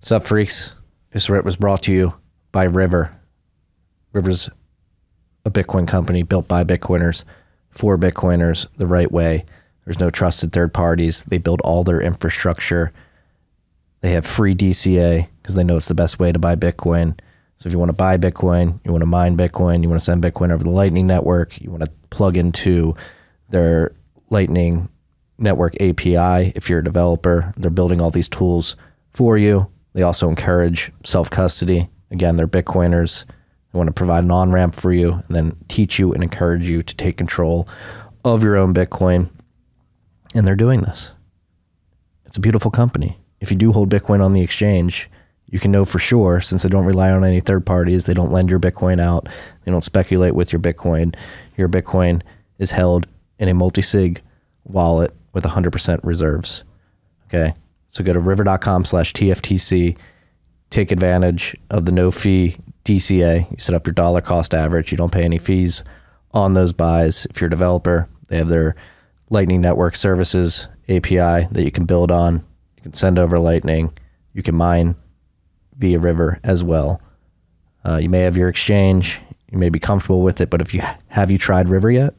Sup, freaks? This was brought to you by River. River's a Bitcoin company built by Bitcoiners for Bitcoiners the right way. There's no trusted third parties. They build all their infrastructure. They have free DCA because they know it's the best way to buy Bitcoin. So if you want to buy Bitcoin, you want to mine Bitcoin, you want to send Bitcoin over the Lightning Network, you want to plug into their Lightning Network API. If you're a developer, they're building all these tools for you. They also encourage self-custody. Again, they're Bitcoiners. They want to provide an on-ramp for you and then teach you and encourage you to take control of your own Bitcoin. And they're doing this. It's a beautiful company. If you do hold Bitcoin on the exchange, you can know for sure, since they don't rely on any third parties, they don't lend your Bitcoin out, they don't speculate with your Bitcoin. Your Bitcoin is held in a multi-sig wallet with 100% reserves. Okay? So go to river.com/TFTC, take advantage of the no-fee DCA. You set up your dollar cost average. You don't pay any fees on those buys. If you're a developer, they have their Lightning Network Services API that you can build on. You can send over Lightning. You can mine via River as well. You may have your exchange. You may be comfortable with it, but have you tried River yet?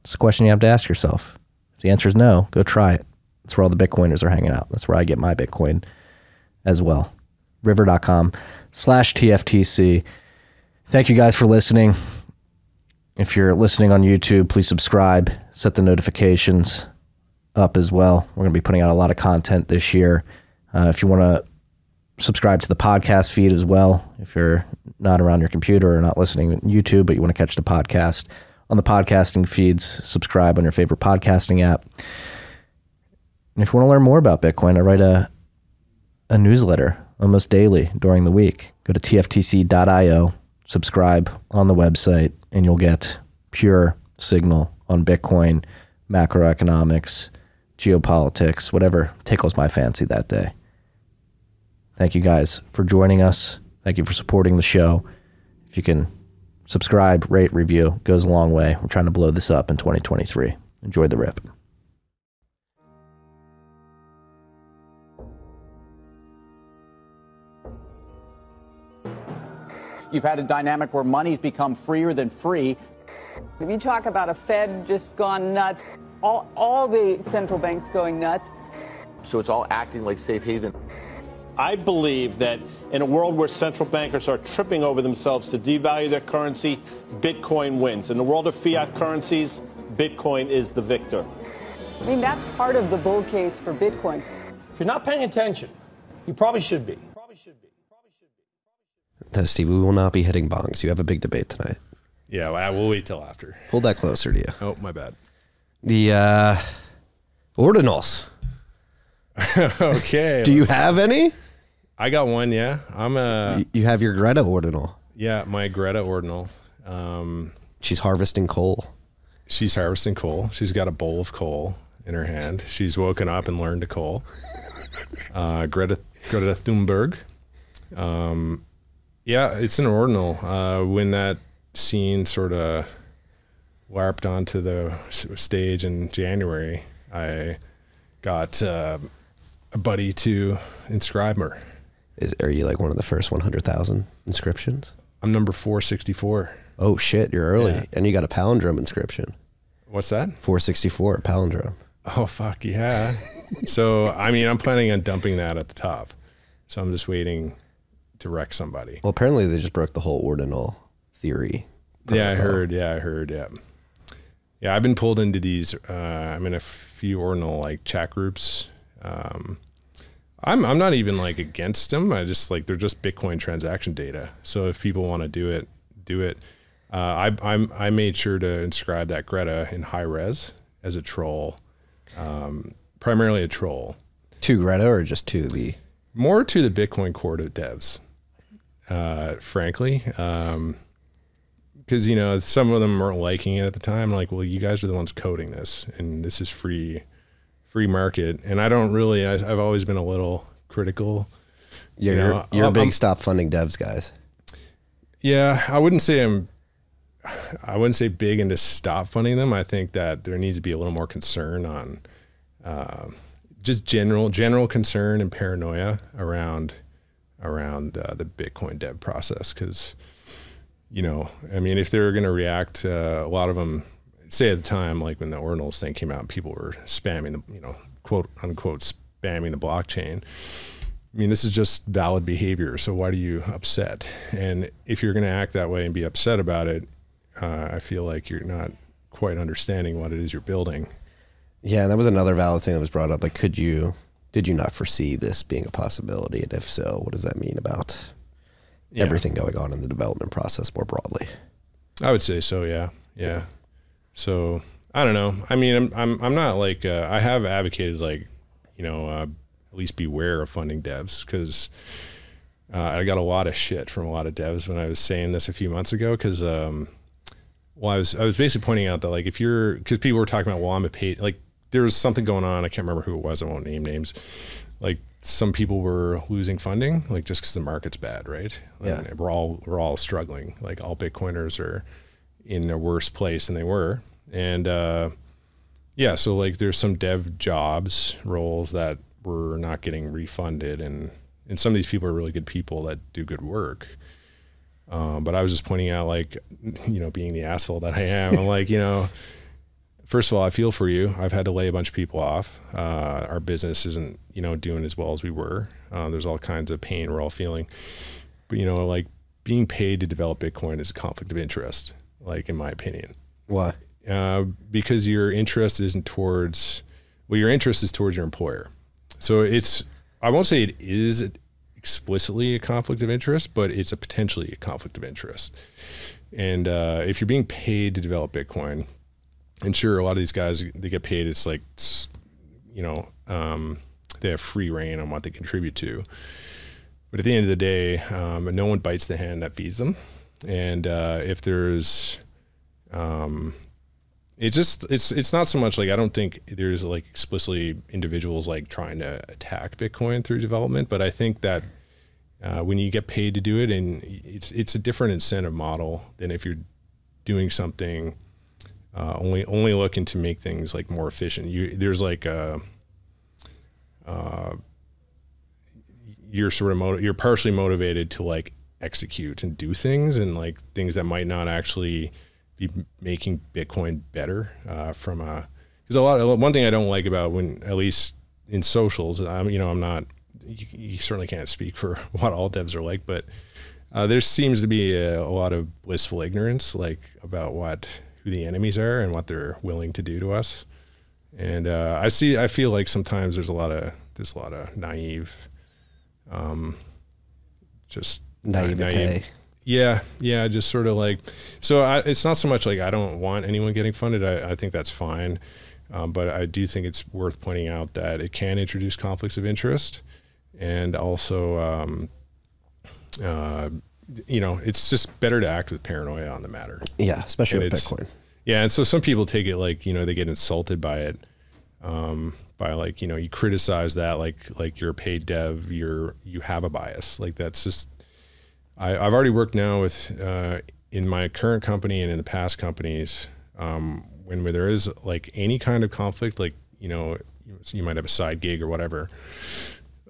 It's a question you have to ask yourself. If the answer is no, go try it. That's where all the Bitcoiners are hanging out. That's where I get my Bitcoin as well. River.com/TFTC. Thank you guys for listening. If you're listening on YouTube, please subscribe, set the notifications up as well. We're going to be putting out a lot of content this year. If you want to subscribe to the podcast feed as well, if you're not around your computer or not listening on YouTube, but you want to catch the podcast on the podcasting feeds, subscribe on your favorite podcasting app. And if you want to learn more about Bitcoin, I write a newsletter almost daily during the week. Go to tftc.io, subscribe on the website, and you'll get pure signal on Bitcoin, macroeconomics, geopolitics, whatever tickles my fancy that day. Thank you guys for joining us. Thank you for supporting the show. If you can subscribe, rate, review, goes a long way. We're trying to blow this up in 2023. Enjoy the rip. You've had a dynamic where money's become freer than free. If you talk about a Fed just gone nuts, all the central banks going nuts. So it's all acting like safe haven. I believe that in a world where central bankers are tripping over themselves to devalue their currency, Bitcoin wins. In the world of fiat currencies, Bitcoin is the victor. I mean, that's part of the bull case for Bitcoin. If you're not paying attention, you probably should be. Steve, we will not be hitting bongs. You have a big debate tonight. Yeah, we'll wait till after. Pull that closer to you. Oh, my bad. The ordinals. Okay. Do you have any? I got one, yeah. You have your Greta ordinal. Yeah, my Greta ordinal. She's harvesting coal. She's harvesting coal. She's got a bowl of coal in her hand. She's woken up and learned to coal. Greta Thunberg. Yeah, it's an ordinal. When that scene sort of warped onto the stage in January, I got a buddy to inscribe her. Are you like one of the first 100,000 inscriptions? I'm number 464. Oh shit, you're early. Yeah. And you got a palindrome inscription. What's that? 464, palindrome. Oh, fuck yeah. So, I mean, I'm planning on dumping that at the top. So I'm just waiting to wreck somebody. Well, apparently they just broke the whole ordinal theory. Yeah, I heard. Yeah, I've been pulled into these. I'm in a few ordinal like chat groups. I'm not even like against them. I just like they're just Bitcoin transaction data. So if people want to do it, do it. I made sure to inscribe that Greta in high res as a troll, primarily a troll. To Greta or just to the? More to the Bitcoin core devs, frankly. Because, you know, some of them weren't liking it at the time. Like, well, you guys are the ones coding this, and this is free market. And I don't really, I've always been a little critical. You're a big stop funding devs guys. Yeah, I wouldn't say big into stop funding them. I think that there needs to be a little more concern on just general concern and paranoia around around the Bitcoin dev process. Because, you know, I mean, if they're going to react, a lot of them, say at the time, like when the ordinals thing came out, people were spamming the, you know, quote unquote, spamming the blockchain. I mean, this is just valid behavior. So why do you upset? And if you're going to act that way and be upset about it, I feel like you're not quite understanding what it is you're building. Yeah, and that was another valid thing that was brought up. Like, did you not foresee this being a possibility? And if so, what does that mean about everything going on in the development process more broadly? I would say so. Yeah. Yeah. So I don't know. I mean, I'm not like, I have advocated, like, you know, at least beware of funding devs, because I got a lot of shit from a lot of devs when I was saying this a few months ago. Cause, well, I was basically pointing out that, like, if you're, cause people were talking about, well, I'm a paid, like, there was something going on. I can't remember who it was. I won't name names. Like, some people were losing funding, like, just cause the market's bad. Right. Yeah. And we're all struggling. Like, all Bitcoiners are in a worse place than they were. And, yeah, so like there's some dev jobs roles that were not getting refunded, and some of these people are really good people that do good work. But I was just pointing out, like, you know, being the asshole that I am, I'm like, you know, first of all, I feel for you. I've had to lay a bunch of people off. Our business isn't, you know, doing as well as we were. There's all kinds of pain we're all feeling. But, you know, like, being paid to develop Bitcoin is a conflict of interest, like, in my opinion. Why? Because your interest isn't towards, well, your interest is towards your employer. So it's, I won't say it is explicitly a conflict of interest, but it's potentially a conflict of interest. And if you're being paid to develop Bitcoin, and sure, a lot of these guys, they get paid, it's like, you know, they have free reign on what they contribute to. But at the end of the day, no one bites the hand that feeds them. And if there's, it's not so much like, I don't think there's like explicitly individuals like trying to attack Bitcoin through development, but I think that when you get paid to do it, and it's a different incentive model than if you're doing something only looking to make things like more efficient. There's like you're sort of you're partially motivated to like execute and do things, and like things that might not actually be making Bitcoin better from a, because one thing I don't like about, when, at least in socials, you know, I'm not, you certainly can't speak for what all devs are like, but there seems to be a lot of blissful ignorance, like, about who the enemies are and what they're willing to do to us. And I feel like sometimes there's a lot of naive, just naivete. naive. Yeah, just sort of like, so it's not so much like I don't want anyone getting funded. I think that's fine, but I do think it's worth pointing out that it can introduce conflicts of interest, and also, you know, it's just better to act with paranoia on the matter. Yeah, especially with Bitcoin. Yeah, and so some people take it like, you know, they get insulted by it, by, like, you know, you criticize that like you're a paid dev, you have a bias. Like, that's just, I've already worked now with, in my current company and in the past companies, where there is like any kind of conflict, like, you know, you might have a side gig or whatever.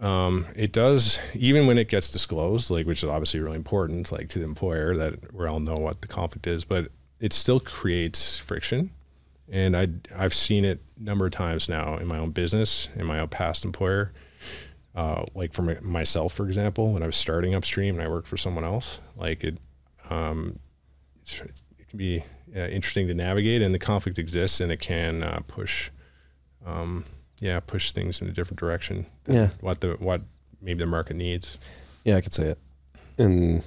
It does, even when it gets disclosed, like, which is obviously really important, like, to the employer, that we all know what the conflict is, but it still creates friction. And I've seen it a number of times now in my own business, in my own past employer. Like for myself, for example, when I was starting Upstream and I worked for someone else, like it can be interesting to navigate, and the conflict exists, and it can push things in a different direction than what maybe the market needs. Yeah, I could say it. And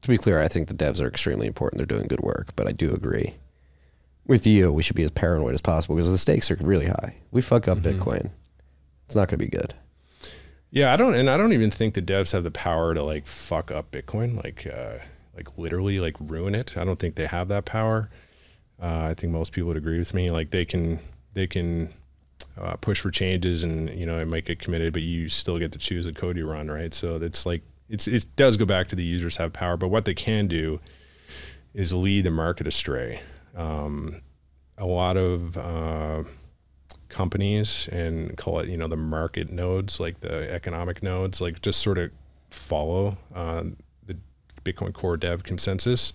to be clear, I think the devs are extremely important. They're doing good work, but I do agree with you. We should be as paranoid as possible, because the stakes are really high. We fuck up Bitcoin, it's not going to be good. Yeah, I don't even think the devs have the power to like fuck up Bitcoin, like literally like ruin it. I don't think they have that power. I think most people would agree with me. Like, they can push for changes, and, you know, it might get committed, but you still get to choose the code you run, right? So it's like, it does go back to the users have power, but what they can do is lead the market astray. A lot of companies and call it, the market nodes, like the economic nodes, like just sort of follow the Bitcoin core dev consensus,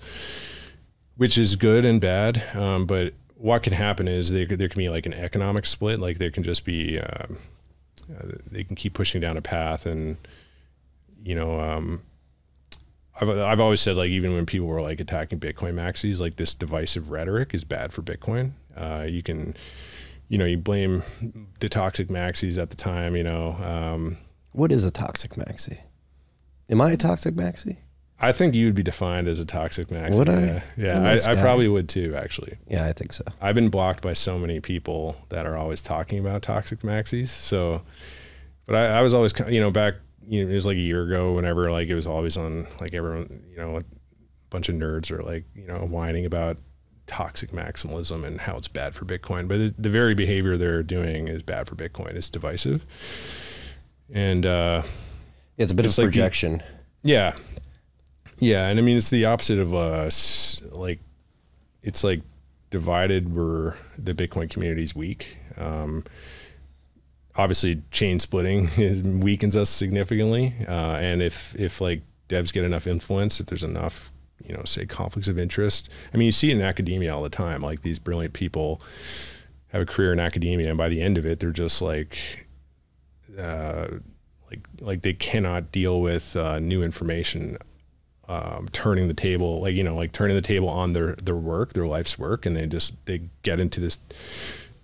which is good and bad. But what can happen is there can be like an economic split. Like there can just be, they can keep pushing down a path. And, I've always said, like, even when people were like attacking Bitcoin maxis, like this divisive rhetoric is bad for Bitcoin. You can, you blame the toxic maxis at the time, What is a toxic maxi? Am I a toxic maxi? I think you would be defined as a toxic maxi. Would I? Yeah, I probably would too, actually. Yeah, I think so. I've been blocked by so many people that are always talking about toxic maxis. So, but I was always, back, it was like a year ago, whenever like it was always on, like everyone, a bunch of nerds are like, whining about toxic maximalism and how it's bad for Bitcoin. But the very behavior they're doing is bad for Bitcoin. It's divisive. And it's a bit of projection. Yeah. And I mean, it's the opposite of like, it's like divided where the Bitcoin community is weak. Obviously chain splitting weakens us significantly. And if like devs get enough influence, if there's enough, say conflicts of interest. I mean, you see it in academia all the time. Like these brilliant people have a career in academia, and by the end of it, they're just like they cannot deal with new information, turning the table, turning the table on their work, their life's work, and they get into this.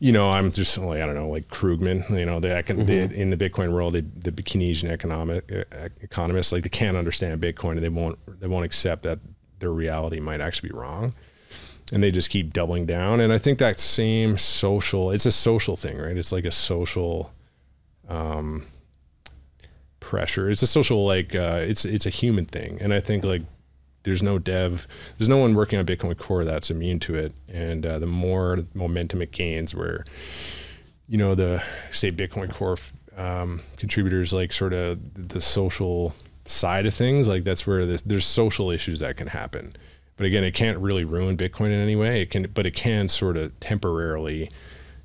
I'm just like, I don't know, like Krugman, in the Bitcoin world, the Keynesian economists, like they can't understand Bitcoin, and they won't accept that their reality might actually be wrong, and they just keep doubling down. And I think that same it's a social thing, right? It's like a social pressure. It's a social, like it's a human thing, and I think like there's no one working on Bitcoin Core that's immune to it. And the more momentum it gains, where, the say Bitcoin Core contributors, like sort of the social side of things, like that's where there's social issues that can happen. But again, it can't really ruin Bitcoin in any way. But it can sort of temporarily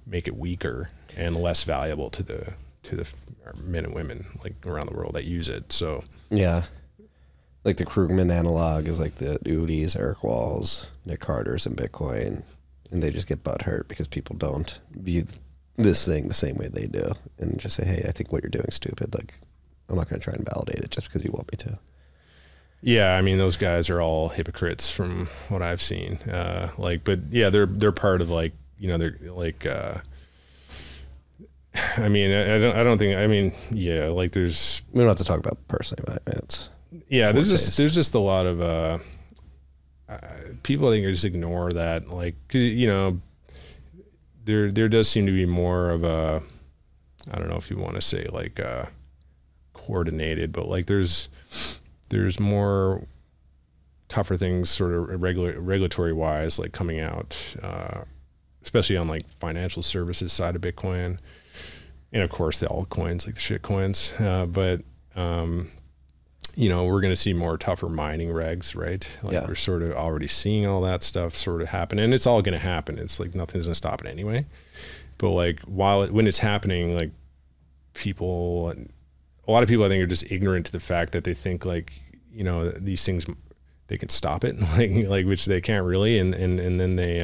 make it weaker and less valuable to the men and women like around the world that use it. So yeah. Like the Krugman analog is like the Udis, Eric Walls, Nick Carter's in Bitcoin, and they just get butthurt because people don't view this thing the same way they do, and just say, "Hey, I think what you're doing is stupid. Like, I'm not going to try and validate it just because you want me to." Yeah, I mean, those guys are all hypocrites from what I've seen. But yeah, they're part of like, they're like. I mean, I don't think. I mean, yeah, like there's. We don't have to talk about personally, but it's. Yeah, there's just a lot of people I think just ignore that, like, 'cause, there does seem to be more of a, I don't know if you want to say like coordinated, but like there's more tougher things sort of regulatory wise, like coming out, especially on like financial services side of Bitcoin, and of course the altcoins, like the shit coins, but we're going to see more tougher mining regs, right? Like we're sort of already seeing all that stuff sort of happen, and it's all going to happen. It's like nothing's going to stop it anyway. But like when it's happening, like a lot of people I think are just ignorant to the fact that they think like, these things, they can stop it, like which they can't really. And then they,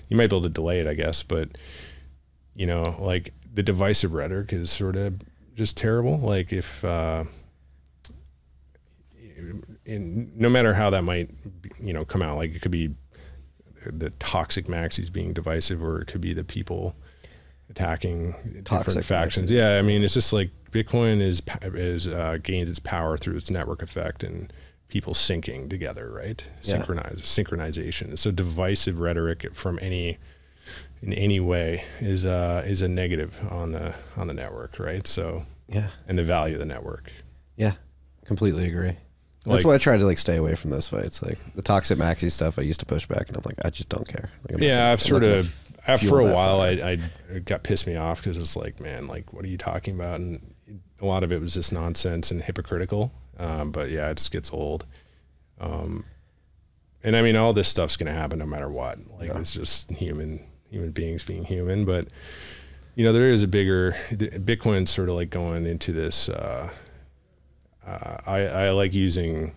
you might be able to delay it, I guess. But, like the divisive rhetoric is sort of just terrible. Like if, no matter how that might, come out, like it could be the toxic maxis being divisive, or it could be the people attacking different factions. Maxis. Yeah, I mean, it's just like Bitcoin gains its power through its network effect and people syncing together, right? Synchronization. So divisive rhetoric from in any way is a negative on the network, right? So and the value of the network. Yeah, completely agree. That's why I try to like stay away from those fights. Like the toxic maxi stuff, I used to push back, and I'm like, I just don't care. Like, for a while, it got pissed me off because it's like, man, like what are you talking about? And a lot of it was just nonsense and hypocritical. But yeah, it just gets old. And I mean, all this stuff's going to happen no matter what. Like it's just human beings being human. But there is a bigger Bitcoin's sort of like going into this. I like using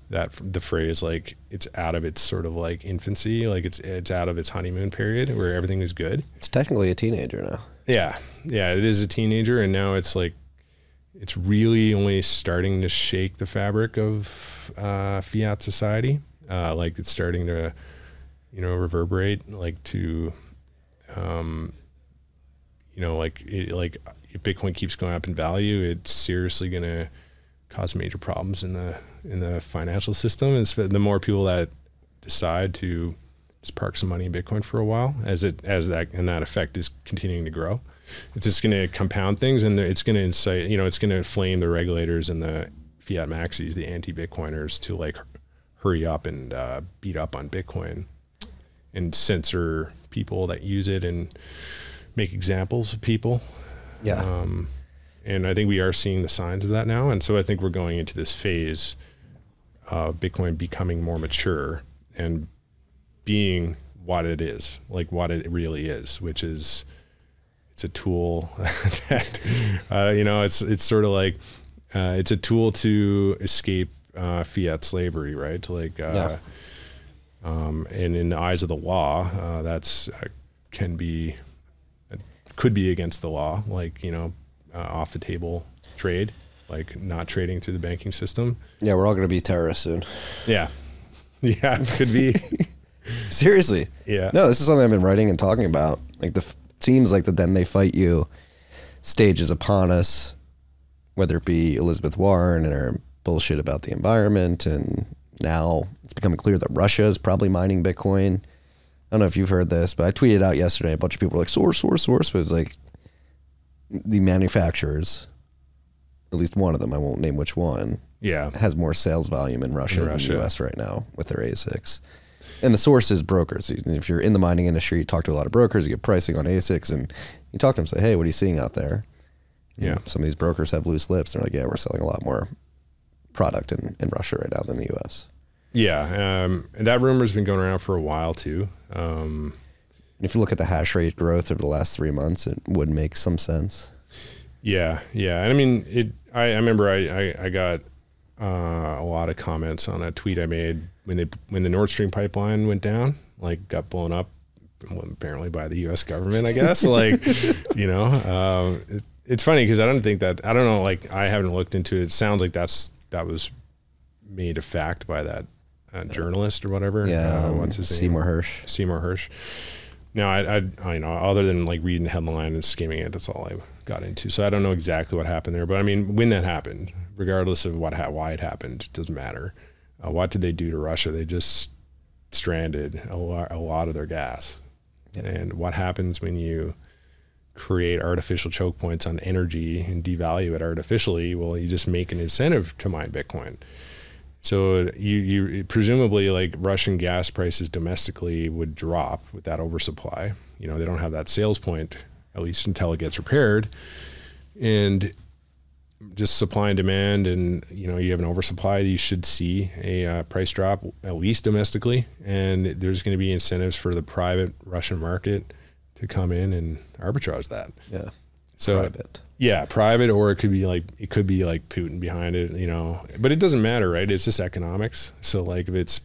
the phrase like it's out of its sort of like infancy, like it's out of its honeymoon period where everything is good. It's technically a teenager now. Yeah, it is a teenager, and now it's like it's really only starting to shake the fabric of fiat society. Like it's starting to, reverberate like to, like if Bitcoin keeps going up in value, it's seriously going to cause major problems in the financial system. And the more people that decide to just park some money in Bitcoin for a while, as that effect is continuing to grow, it's just going to compound things, and it's going to incite, it's going to inflame the regulators and the fiat maxis, the anti-Bitcoiners, to like hurry up and beat up on Bitcoin and censor people that use it and make examples of people. Yeah. And I think we are seeing the signs of that now. And so I think we're going into this phase of Bitcoin becoming more mature and being what it is, like what it really is, which is it's a tool that, it's sort of like, it's a tool to escape fiat slavery, right? To like, and in the eyes of the law, that's could be against the law, like, off the table trade, like not trading through the banking system. Yeah, we're all going to be terrorists soon. Yeah, could be. Seriously. Yeah. No, this is something I've been writing and talking about. Like seems like the then they fight you stage is upon us, whether it be Elizabeth Warren and her bullshit about the environment, and now it's becoming clear that Russia is probably mining Bitcoin. I don't know if you've heard this, but I tweeted out yesterday, a bunch of people were like, source, but it was like the manufacturers, at least one of them, I won't name which one, has more sales volume in Russia than the US right now with their ASICs. And the source is brokers. If you're in the mining industry, you talk to a lot of brokers, you get pricing on ASICs, and you talk to them and say, hey, what are you seeing out there? Yeah. Some of these brokers have loose lips. They're like, yeah, we're selling a lot more product in Russia right now than the US. Yeah. And that rumor's been going around for a while too. And if you look at the hash rate growth over the last 3 months, it would make some sense. Yeah. And I mean, I remember I got a lot of comments on a tweet I made when the Nord Stream pipeline went down, like got blown up, apparently by the U.S. government, I guess. Like, it's funny because I don't know, like I haven't looked into it. It sounds like that was made a fact by that journalist or whatever. Yeah, what's his Seymour name? Hersh. Seymour Hersh. No, I other than like reading the headline and skimming it, that's all I got into. So I don't know exactly what happened there. But I mean, when that happened, regardless of why it happened, it doesn't matter. What did they do to Russia? They just stranded a lot of their gas. Yeah. And what happens when you create artificial choke points on energy and devalue it artificially? Well, you just make an incentive to mine Bitcoin. So you presumably, like, Russian gas prices domestically would drop with that oversupply. They don't have that sales point, at least until it gets repaired. And just supply and demand, and you have an oversupply, you should see a price drop, at least domestically. And there's going to be incentives for the private Russian market to come in and arbitrage that. Yeah. So private. Yeah, private, or it could be like Putin behind it, but it doesn't matter, right? It's just economics. So like if it's,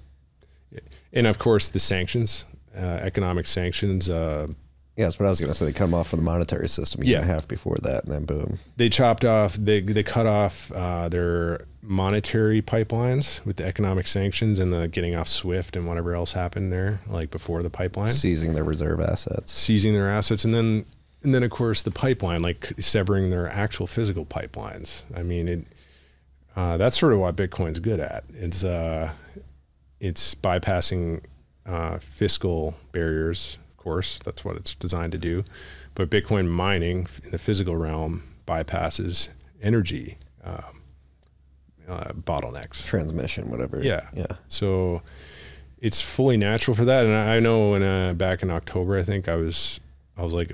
and of course the sanctions, economic sanctions. Yeah, that's what I was going to say. They cut them off from the monetary system a year and a half before that, and then boom. They chopped off, they cut off their monetary pipelines with the economic sanctions and the getting off SWIFT and whatever else happened there, like before the pipeline. Seizing their reserve assets. Seizing their assets, and then of course the pipeline, like severing their actual physical pipelines. I mean, that's sort of what Bitcoin's good at. It's bypassing fiscal barriers. Of course, that's what it's designed to do. But Bitcoin mining in the physical realm bypasses energy bottlenecks. Transmission, whatever. Yeah. So it's fully natural for that. And I know when back in October, I think I was like,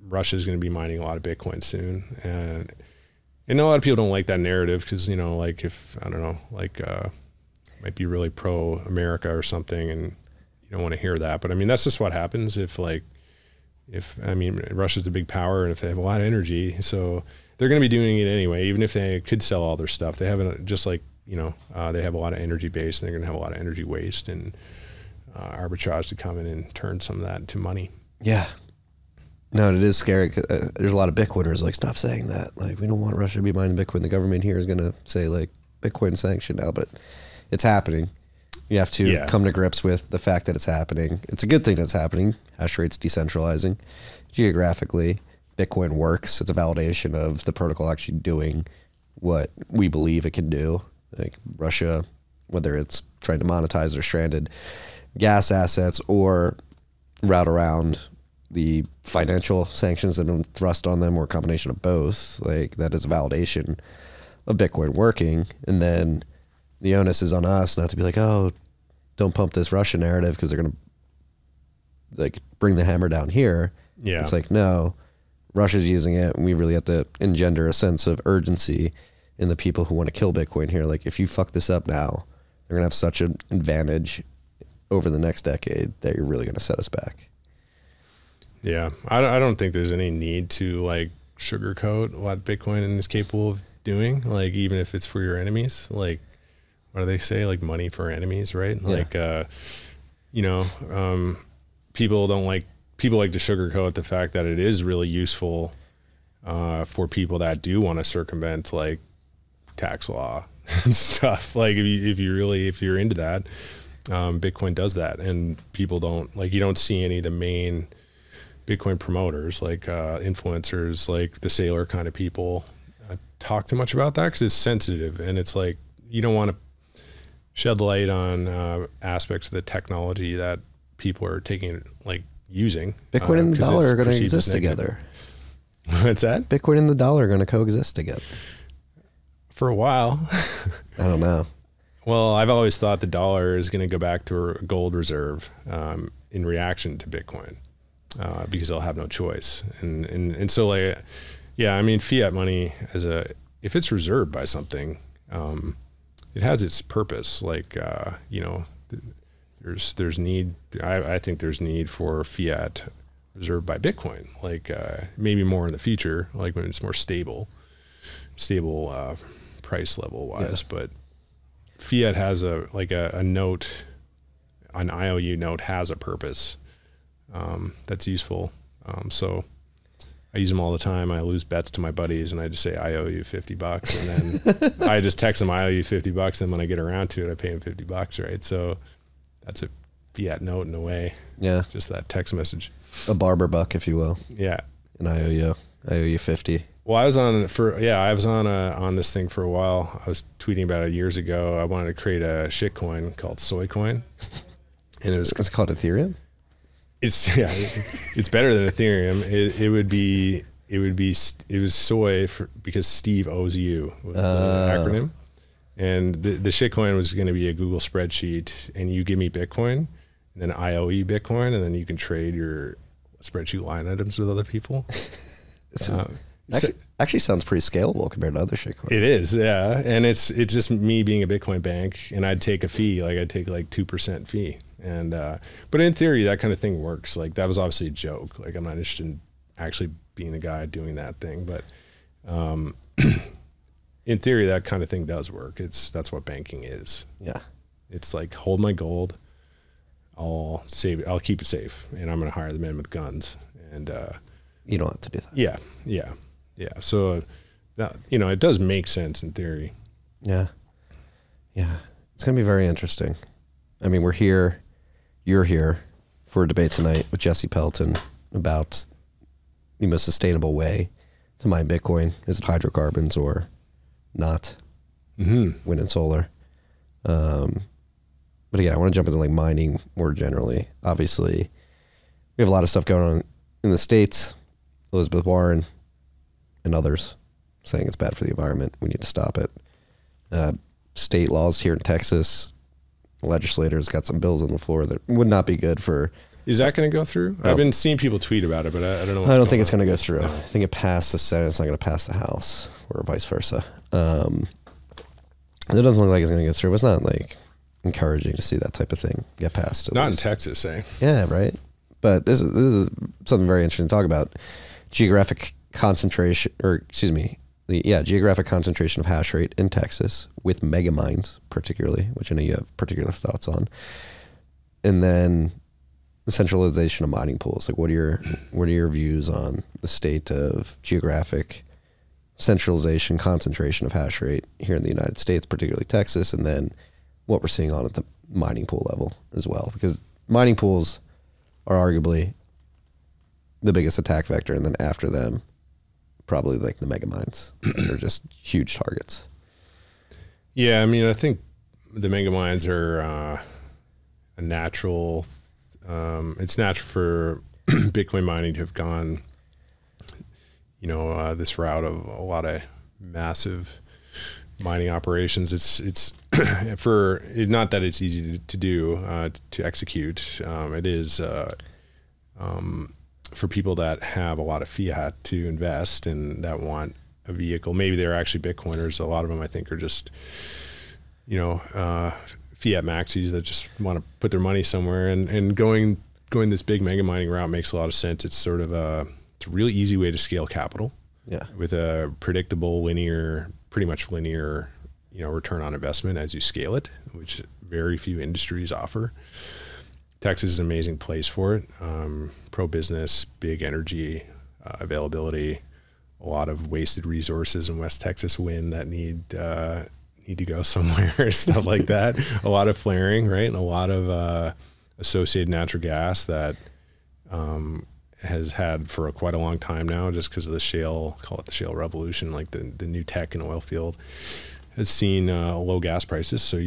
Russia's going to be mining a lot of Bitcoin soon. And a lot of people don't like that narrative because, like if, I don't know, like might be really pro-America or something, and you don't want to hear that. But I mean, that's just what happens if, like, Russia's a big power, and if they have a lot of energy, so they're going to be doing it anyway. Even if they could sell all their stuff, they haven't. Just like they have a lot of energy base, and they're going to have a lot of energy waste and arbitrage to come in and turn some of that into money. Yeah. No, it is scary. There's a lot of Bitcoiners like, stop saying that. Like, we don't want Russia to be mining Bitcoin. The government here is going to say like Bitcoin sanctioned now, but it's happening. You have to come to grips with the fact that it's happening. It's a good thing that's happening. Hash rate's decentralizing. Geographically, Bitcoin works. It's a validation of the protocol actually doing what we believe it can do. Like Russia, whether it's trying to monetize their stranded gas assets or route around the financial sanctions that have been thrust on them, or a combination of both, like that is a validation of Bitcoin working. And then the onus is on us not to be like, oh, don't pump this Russia narrative because they're going to like bring the hammer down here. Yeah. It's like, no, Russia's using it, and we really have to engender a sense of urgency in the people who want to kill Bitcoin here. Like, if you fuck this up now, they're going to have such an advantage over the next decade that you're really going to set us back. Yeah, I don't think there's any need to like sugarcoat what Bitcoin is capable of doing. Like, even if it's for your enemies, like, what do they say? Like, money for enemies, right? Yeah. Like, people like to sugarcoat the fact that it is really useful for people that do want to circumvent like tax law and stuff. Like, if you're into that, Bitcoin does that, and people don't like. You don't see any of the main Bitcoin promoters, like influencers, like the Sailor kind of people, talk too much about that because it's sensitive, and it's like you don't want to shed light on aspects of the technology that people are using. Bitcoin and the dollar are going to exist together. What's that? Bitcoin and the dollar are going to coexist together for a while. I don't know. Well, I've always thought the dollar is going to go back to a gold reserve in reaction to Bitcoin. Because they'll have no choice, and so like, yeah, I mean, fiat money if it's reserved by something, it has its purpose. Like, there's need. I think there's need for fiat reserved by Bitcoin. Like, maybe more in the future, like when it's more stable price level wise. Yeah. But fiat has a note, an IOU note has a purpose. That's useful. So I use them all the time. I lose bets to my buddies, and I just say, I owe you $50. And then I just text them, I owe you $50. And when I get around to it, I pay them $50, right? So that's a fiat note in a way. Yeah. Just that text message. A barber buck, if you will. Yeah. And I owe you 50. Well, I was on this thing for a while. I was tweeting about it years ago. I wanted to create a shitcoin called Soycoin. And it's called Ethereum? It's better than Ethereum. It was soy because Steve owes you was the acronym, and the shitcoin was going to be a Google spreadsheet, and you give me Bitcoin, and then I owe you Bitcoin, and then you can trade your spreadsheet line items with other people. Actually sounds pretty scalable compared to other shitcoins. It is, yeah, and it's just me being a Bitcoin bank, and I'd take a fee, like I'd take like 2% fee. And but in theory, that kind of thing works. Like, that was obviously a joke. Like, I'm not interested in actually being the guy doing that thing, but in theory, that kind of thing does work. That's what banking is. Yeah, it's like, hold my gold, I'll save it, I'll keep it safe, and I'm going to hire the men with guns. And you don't have to do that. Yeah. So it does make sense in theory. Yeah, it's going to be very interesting. I mean, we're here. You're here for a debate tonight with Jesse Pelton about the most sustainable way to mine Bitcoin. Is it hydrocarbons or not? Wind and solar. But again, I want to jump into like mining more generally. Obviously, we have a lot of stuff going on in the States. Elizabeth Warren and others saying it's bad for the environment. We need to stop it. State laws here in Texas. Legislators got some bills on the floor that would not be good for. Is that going to go through? I've been seeing people tweet about it, but I don't know. I don't think it's going to go through. No. I think it passed the Senate. It's not going to pass the House, or vice versa. It doesn't look like it's going to go through. It's not like encouraging to see that type of thing get passed. Not in Texas, eh? Yeah, right. But this is something very interesting to talk about. Geographic concentration, geographic concentration of hash rate in Texas with mega mines, particularly, which I know you have particular thoughts on. And then the centralization of mining pools. Like, what are your views on the state of geographic centralization, concentration of hash rate here in the United States, particularly Texas, and then what we're seeing on at the mining pool level as well? Because mining pools are arguably the biggest attack vector, and then after them, probably like the mega mines. They're just huge targets. Yeah, I mean, I think the mega mines are a natural. It's natural for Bitcoin mining to have gone, this route of a lot of massive mining operations. It's for not that it's easy to do, to execute. It is for people that have a lot of fiat to invest and that want a vehicle. Maybe they're actually Bitcoiners. A lot of them, I think, are just, fiat maxis that just want to put their money somewhere, and going this big mega mining route makes a lot of sense. It's sort of it's a really easy way to scale capital. Yeah. With a predictable, pretty much linear, return on investment as you scale it, which very few industries offer. Texas is an amazing place for it. Pro-business, big energy availability, a lot of wasted resources in West Texas wind that need to go somewhere, stuff like that. A lot of flaring, right? And a lot of associated natural gas that has had for quite a long time now, just because of the shale, call it the shale revolution, like the new tech in oil field has seen low gas prices. So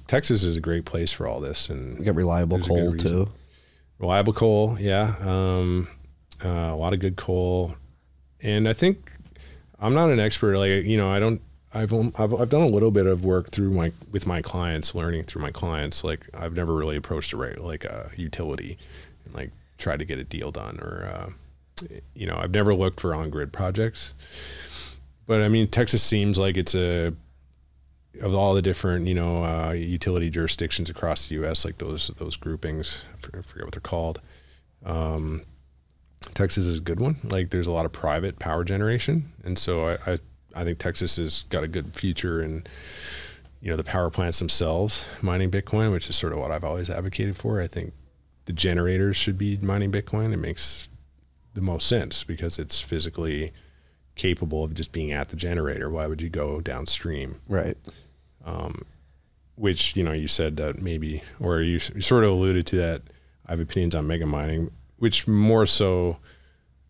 Texas is a great place for all this. And you got reliable coal too. Reliable coal. Yeah. A lot of good coal. And I think I'm not an expert. I've done a little bit of work with my clients, learning through my clients. Like, I've never really approached a utility and tried to get a deal done, or I've never looked for on-grid projects. But I mean, Texas seems like it's of all the different utility jurisdictions across the U.S., like those groupings, I forget what they're called. Texas is a good one. Like, there's a lot of private power generation, and so I think Texas has got a good future in, the power plants themselves mining Bitcoin, which is sort of what I've always advocated for. I think the generators should be mining Bitcoin. It makes the most sense because it's physically capable of just being at the generator. Why would you go downstream? Right. Which, you said that maybe, or you sort of alluded to that. I have opinions on mega mining, which more so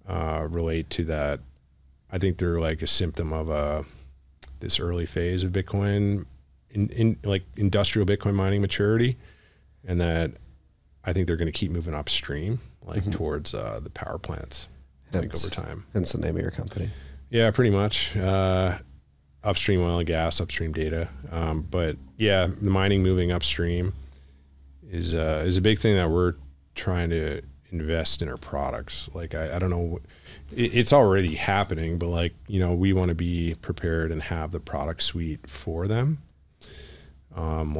relate to that. I think they're like a symptom of this early phase of Bitcoin, in like industrial Bitcoin mining maturity, and that I think they're going to keep moving upstream, towards the power plants, over time. Hence the name of your company. Yeah, pretty much. Upstream oil and gas, upstream data. But yeah, the mining moving upstream is a big thing that we're trying to invest in our products. Like, I don't know, it's already happening, but we want to be prepared and have the product suite for them. I'm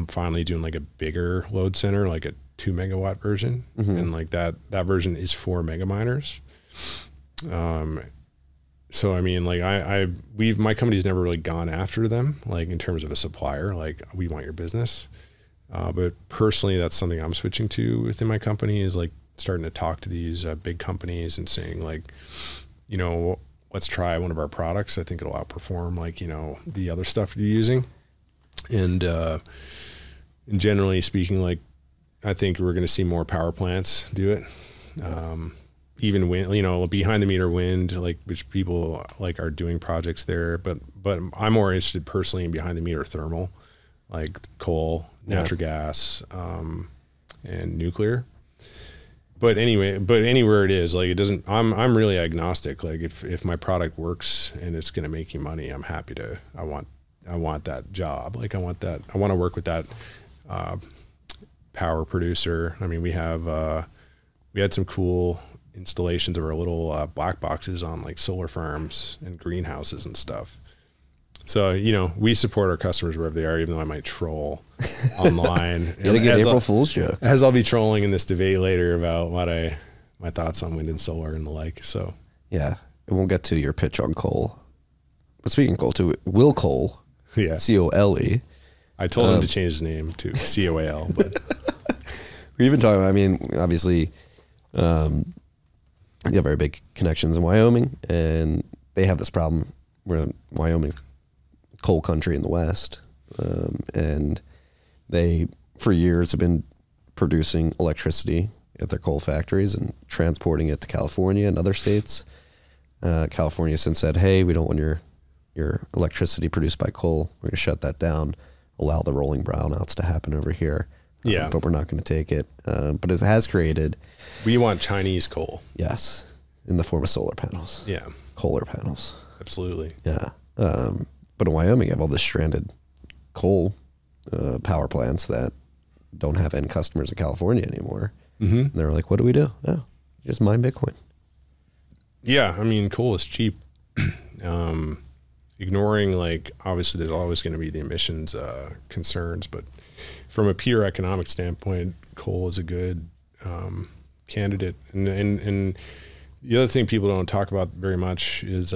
finally doing a bigger load center, like a 2 megawatt version. And that version is for mega miners. So I mean, my company's never really gone after them, in terms of a supplier, we want your business. But personally, that's something I'm switching to within my company, is starting to talk to these big companies and saying let's try one of our products. I think it'll outperform the other stuff you're using. And generally speaking, I think we're going to see more power plants do it. Even wind, behind the meter wind, which people are doing projects there, but I'm more interested personally in behind the meter thermal, coal, natural gas, and nuclear. But anywhere it is, it doesn't, I'm really agnostic. If my product works and it's going to make you money, I'm happy to, I want that job. I want to work with that, power producer. I mean, we had some cool installations of our little black boxes on solar farms and greenhouses and stuff. So, you know, we support our customers wherever they are, even though I might troll online. You gotta get April Fool's joke. As I'll be trolling in this debate later about my thoughts on wind and solar and the like. So yeah, and we'll get to your pitch on coal. But speaking of coal, too, Will Cole, yeah, COLE. I told him to change his name to COAL, but we've been talking about, I mean, obviously, they have very big connections in Wyoming, and they have this problem where Wyoming's coal country in the West, and they, for years, have been producing electricity at their coal factories and transporting it to California and other states. California since said, hey, we don't want your electricity produced by coal. We're going to shut that down, allow the rolling brownouts to happen over here. Yeah. But we're not going to take it. But it has created... We want Chinese coal. Yes. In the form of solar panels. Yeah. Kohler panels. Absolutely. Yeah. But in Wyoming, you have all this stranded coal power plants that don't have end customers in California anymore. Mm-hmm. And they're like, what do we do? Oh, just mine Bitcoin. Yeah. I mean, coal is cheap. Ignoring, like, obviously there's always going to be the emissions concerns, but from a pure economic standpoint, coal is a good candidate. And the other thing people don't talk about very much is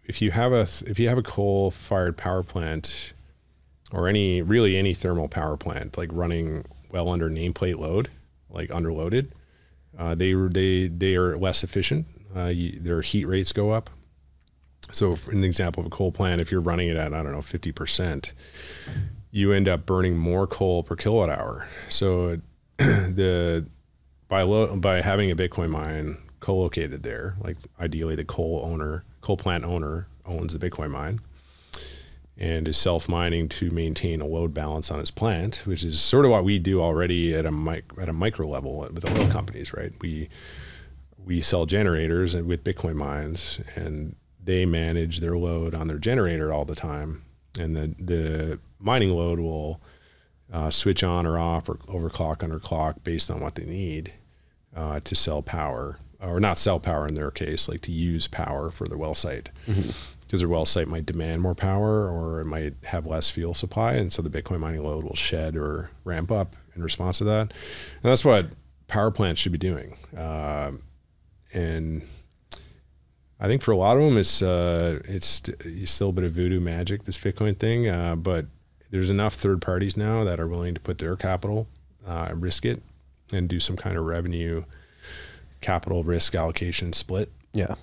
if you have a coal-fired power plant, or any thermal power plant, like running well under nameplate load, like underloaded, they are less efficient. Their heat rates go up. So in the example of a coal plant, if you're running it at, I don't know, 50%, you end up burning more coal per kilowatt hour. So by having a Bitcoin mine co-located there, like ideally the coal plant owner owns the Bitcoin mine and is self-mining to maintain a load balance on his plant, which is sort of what we do already at a micro level with oil companies, right? We sell generators with Bitcoin mines, and they manage their load on their generator all the time, and the mining load will switch on or off or overclock, underclock based on what they need to sell power, or not sell power in their case, like to use power for their well site. Because their well site might demand more power, or it might have less fuel supply, and so the Bitcoin mining load will shed or ramp up in response to that. And that's what power plants should be doing. And I think for a lot of them, it's still a bit of voodoo magic, this Bitcoin thing. But there's enough third parties now that are willing to put their capital, risk it, and do some kind of revenue capital risk allocation split. Yeah.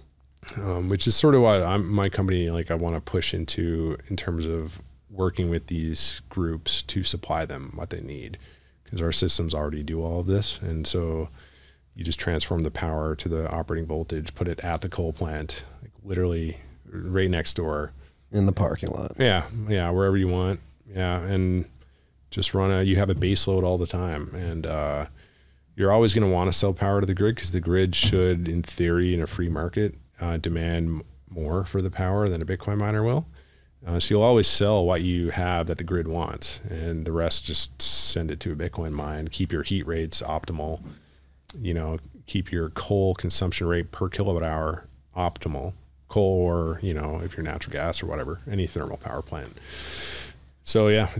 Which is sort of what my company, like, I want to push into in terms of working with these groups to supply them what they need, because our systems already do all of this. And so you just transform the power to the operating voltage, put it at the coal plant, like literally right next door. In the parking lot. Yeah. Yeah. Wherever you want. Yeah. And just you have a base load all the time. And you're always going to want to sell power to the grid, because the grid should, in theory, in a free market, demand more for the power than a Bitcoin miner will. So you'll always sell what you have that the grid wants, and the rest just send it to a Bitcoin mine. Keep your heat rates optimal. Keep your coal consumption rate per kilowatt hour optimal. Coal, or, if you're natural gas or whatever, any thermal power plant. So yeah,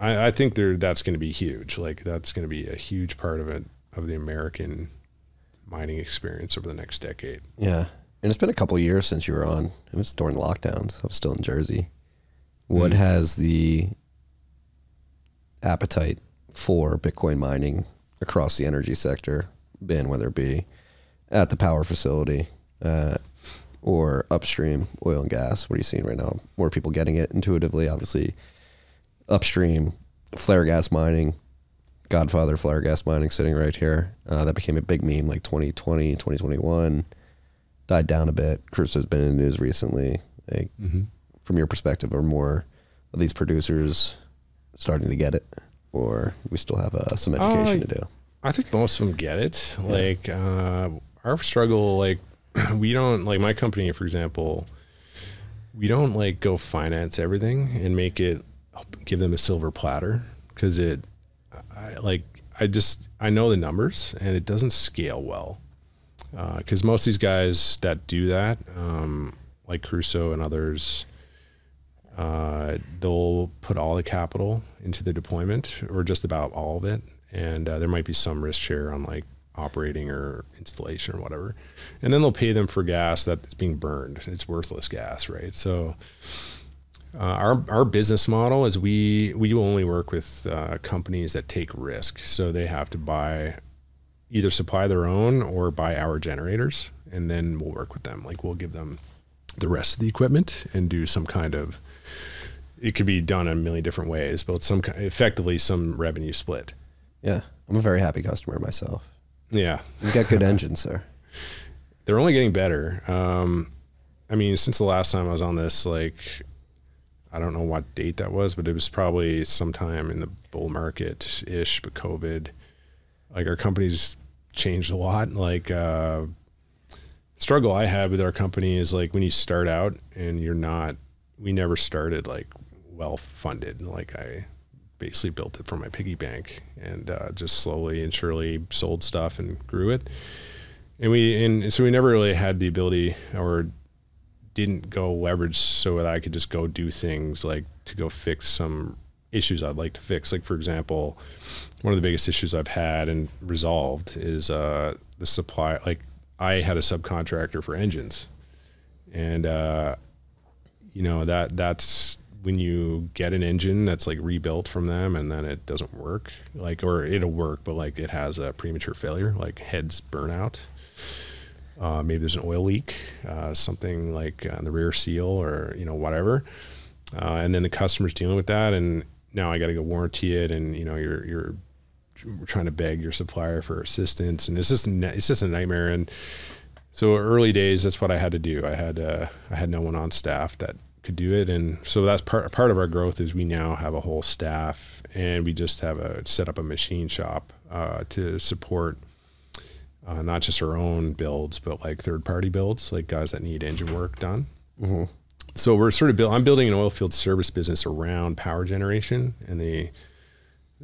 I think that's going to be huge. Like, that's going to be a huge part of the American mining experience over the next decade. Yeah. And it's been a couple of years since you were on. It was during lockdowns. I was still in Jersey. What has the appetite for Bitcoin mining across the energy sector been, whether it be at the power facility or upstream oil and gas? What are you seeing right now? More people getting it intuitively, obviously. Upstream flare gas mining, Godfather flare gas mining sitting right here. That became a big meme like 2020, 2021. Died down a bit. Crusoe's been in the news recently. Like, from your perspective, are more of these producers starting to get it, or we still have some education to do? I think most of them get it. Yeah. Like, our struggle, like, we don't, like, my company, for example, we don't, like, go finance everything and give them a silver platter, because I know the numbers, and it doesn't scale well. Because most of these guys that do that, like Crusoe and others, They'll put all the capital into the deployment, or just about all of it. And there might be some risk share on like operating or installation or whatever. And then they'll pay them for gas that's being burned. It's worthless gas, right? So our business model is we only work with companies that take risk. So they have to either supply their own or buy our generators, and then we'll work with them. Like we'll give them the rest of the equipment and do some kind of, it could be done in a million different ways, but effectively some revenue split. Yeah, I'm a very happy customer myself. Yeah. You've got good engines, sir. They're only getting better. I mean, since the last time I was on this, like, I don't know what date that was, but it was probably sometime in the bull market-ish, but COVID. Like, our company's changed a lot. Like, struggle I had with our company is, like, when you start out and we never started, like, well-funded. Like, I basically built it from my piggy bank and just slowly and surely sold stuff and grew it. And so we never really had the ability, or didn't go leverage so that I could just go do things like to go fix some issues I'd like to fix. Like, for example, one of the biggest issues I've had and resolved is the supply. Like, I had a subcontractor for engines, and that's when you get an engine that's like rebuilt from them and then it doesn't work, like, or it'll work, but like it has a premature failure, like heads burn out. Maybe there's an oil leak, something like on the rear seal, or, whatever. And then the customer's dealing with that, and now I got to go warranty it. And, you're trying to beg your supplier for assistance, and it's just a nightmare. And so early days, that's what I had to do. I had no one on staff that could do it. And so that's part of our growth is we now have a whole staff, and we just have set up a machine shop to support not just our own builds, but like third-party builds, like guys that need engine work done. Mm-hmm. So we're I'm building an oil field service business around power generation, and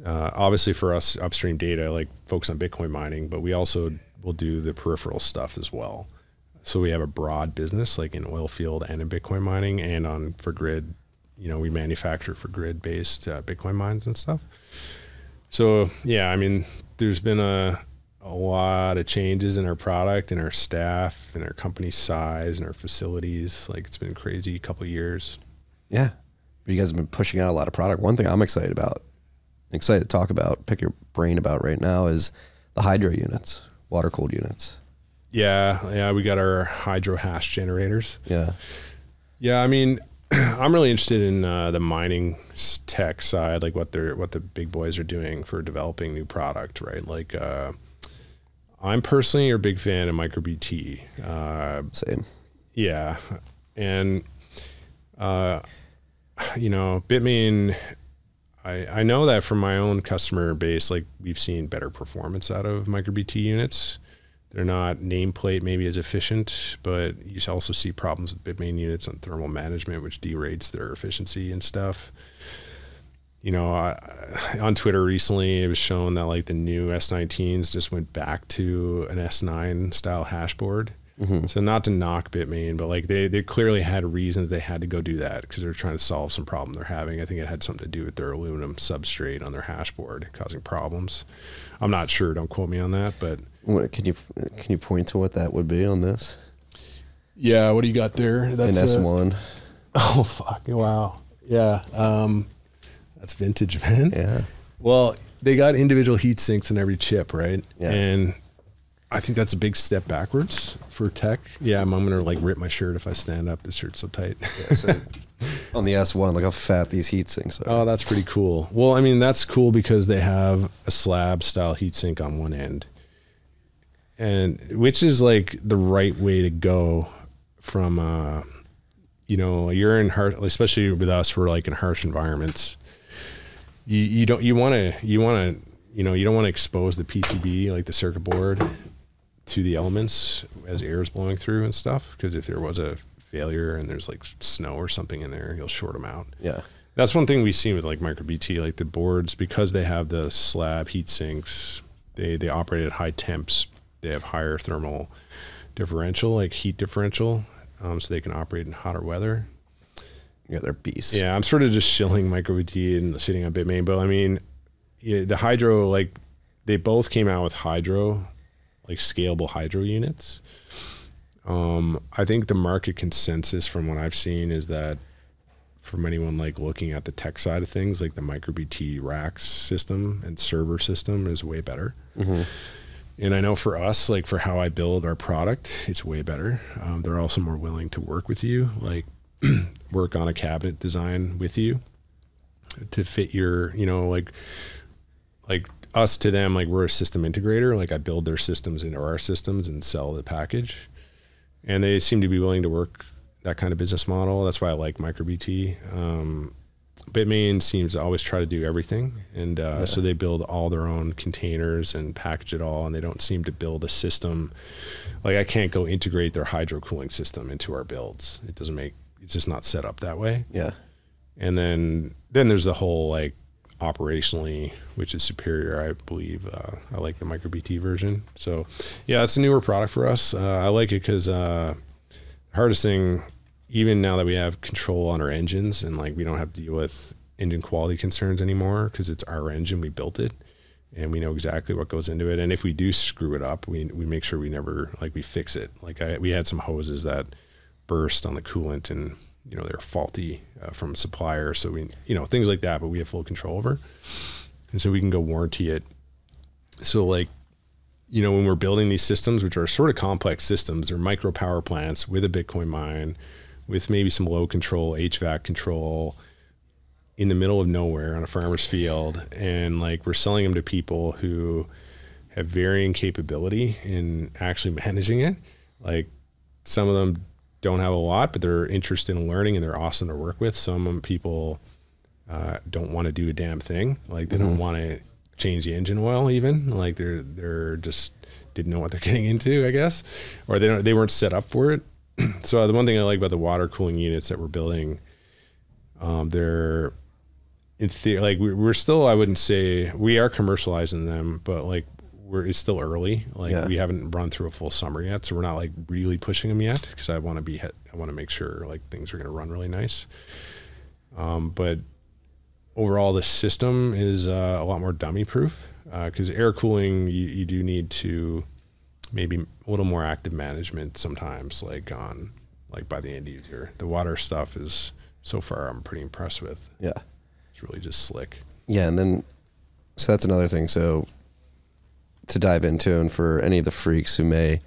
obviously for us, Upstream data, like focus on Bitcoin mining, but we also will do the peripheral stuff as well. So we have a broad business, like in oil field and in Bitcoin mining, and for grid, we manufacture for grid-based Bitcoin mines and stuff. So yeah, I mean, there's been a lot of changes in our product and our staff and our company size and our facilities. Like, it's been a crazy couple of years. Yeah. But you guys have been pushing out a lot of product. One thing I'm excited to talk about, pick your brain about right now, is the hydro units, water cooled units. Yeah. We got our hydro hash generators. Yeah. Yeah. I mean, I'm really interested in the mining tech side, like what the big boys are doing for developing new product, right? Like, I'm personally a big fan of MicroBT. Same. Yeah. And, Bitmain, I know that from my own customer base, like, we've seen better performance out of MicroBT units. They're not nameplate maybe as efficient, but you also see problems with Bitmain units on thermal management, which derates their efficiency and stuff. On Twitter recently, it was shown that like the new S19s just went back to an S9 style hash board. Mm-hmm. So not to knock Bitmain, but like they clearly had reasons they had to go do that because they're trying to solve some problem they're having. I think it had something to do with their aluminum substrate on their hash board causing problems. I'm not sure. Don't quote me on that, but can you point to what that would be on this? Yeah, what do you got there? That's an S1. Oh fuck! Wow. Yeah. That's vintage, man. Yeah. Well, they got individual heat sinks in every chip, right? Yeah. And I think that's a big step backwards for tech. Yeah, I'm gonna like rip my shirt if I stand up. This shirt's so tight. Yeah, so on the S1, look how fat these heat sinks are. Oh, that's pretty cool. Well, I mean, that's cool because they have a slab style heat sink on one end, and which is like the right way to go from, you're in harsh, especially with us, we're like in harsh environments. You don't want to expose the PCB, like the circuit board, to the elements as air is blowing through and stuff, because if there was a failure and there's like snow or something in there, you'll short them out. Yeah. That's one thing we see with like MicroBT, like the boards, because they have the slab heat sinks, they operate at high temps. They have higher thermal differential, like heat differential, so they can operate in hotter weather. Yeah, they're beasts. Yeah, I'm sort of just shilling MicroBT and sitting on Bitmain, but I mean, the hydro, like they both came out with hydro, like scalable hydro units. I think the market consensus from what I've seen is that from anyone like looking at the tech side of things, like the MicroBT racks system and server system is way better. And I know for us, like for how I build our product, it's way better. They're also more willing to work with you, like work on a cabinet design with you to fit your, you know, like us to them, like we're a system integrator. Like I build their systems into our systems and sell the package. And they seem to be willing to work that kind of business model. That's why I like MicroBT. Bitmain seems to always try to do everything. And so they build all their own containers and package it all. And they don't seem to build a system. Like I can't go integrate their hydro cooling system into our builds. It doesn't make, it's just not set up that way. Yeah. And then there's the whole like operationally, which is superior, I believe. I like the MicroBT version. So yeah, it's a newer product for us. I like it because the hardest thing, even now that we have control on our engines and like we don't have to deal with engine quality concerns anymore because it's our engine, we built it and we know exactly what goes into it. And if we do screw it up, we make sure we never, like we fix it. Like we had some hoses that burst on the coolant and you know, they're faulty from supplier. So we, you know, things like that, but we have full control over. And so we can go warranty it. So like, you know, when we're building these systems, which are sort of complex systems, they're micro power plants with a Bitcoin mine, with maybe some low control, HVAC control in the middle of nowhere on a farmer's field. And like, we're selling them to people who have varying capability in actually managing it. Like some of them don't have a lot, but they're interested in learning and they're awesome to work with. Some people don't want to do a damn thing. Like they don't want to change the engine oil even. Like they're just didn't know what they're getting into, I guess, or they weren't set up for it. So the one thing I like about the water cooling units that we're building, they're in theory, like we're still, I wouldn't say we are commercializing them, but like it's still early. Like we haven't run through a full summer yet. So we're not like really pushing them yet because I want to make sure like things are going to run really nice. But overall the system is a lot more dummy proof because air cooling, you do need to maybe a little more active management sometimes, like by the end user. The water stuff is so far I'm pretty impressed with. Yeah. It's really just slick. Yeah. And then, so that's another thing. So to dive into, and for any of the freaks who may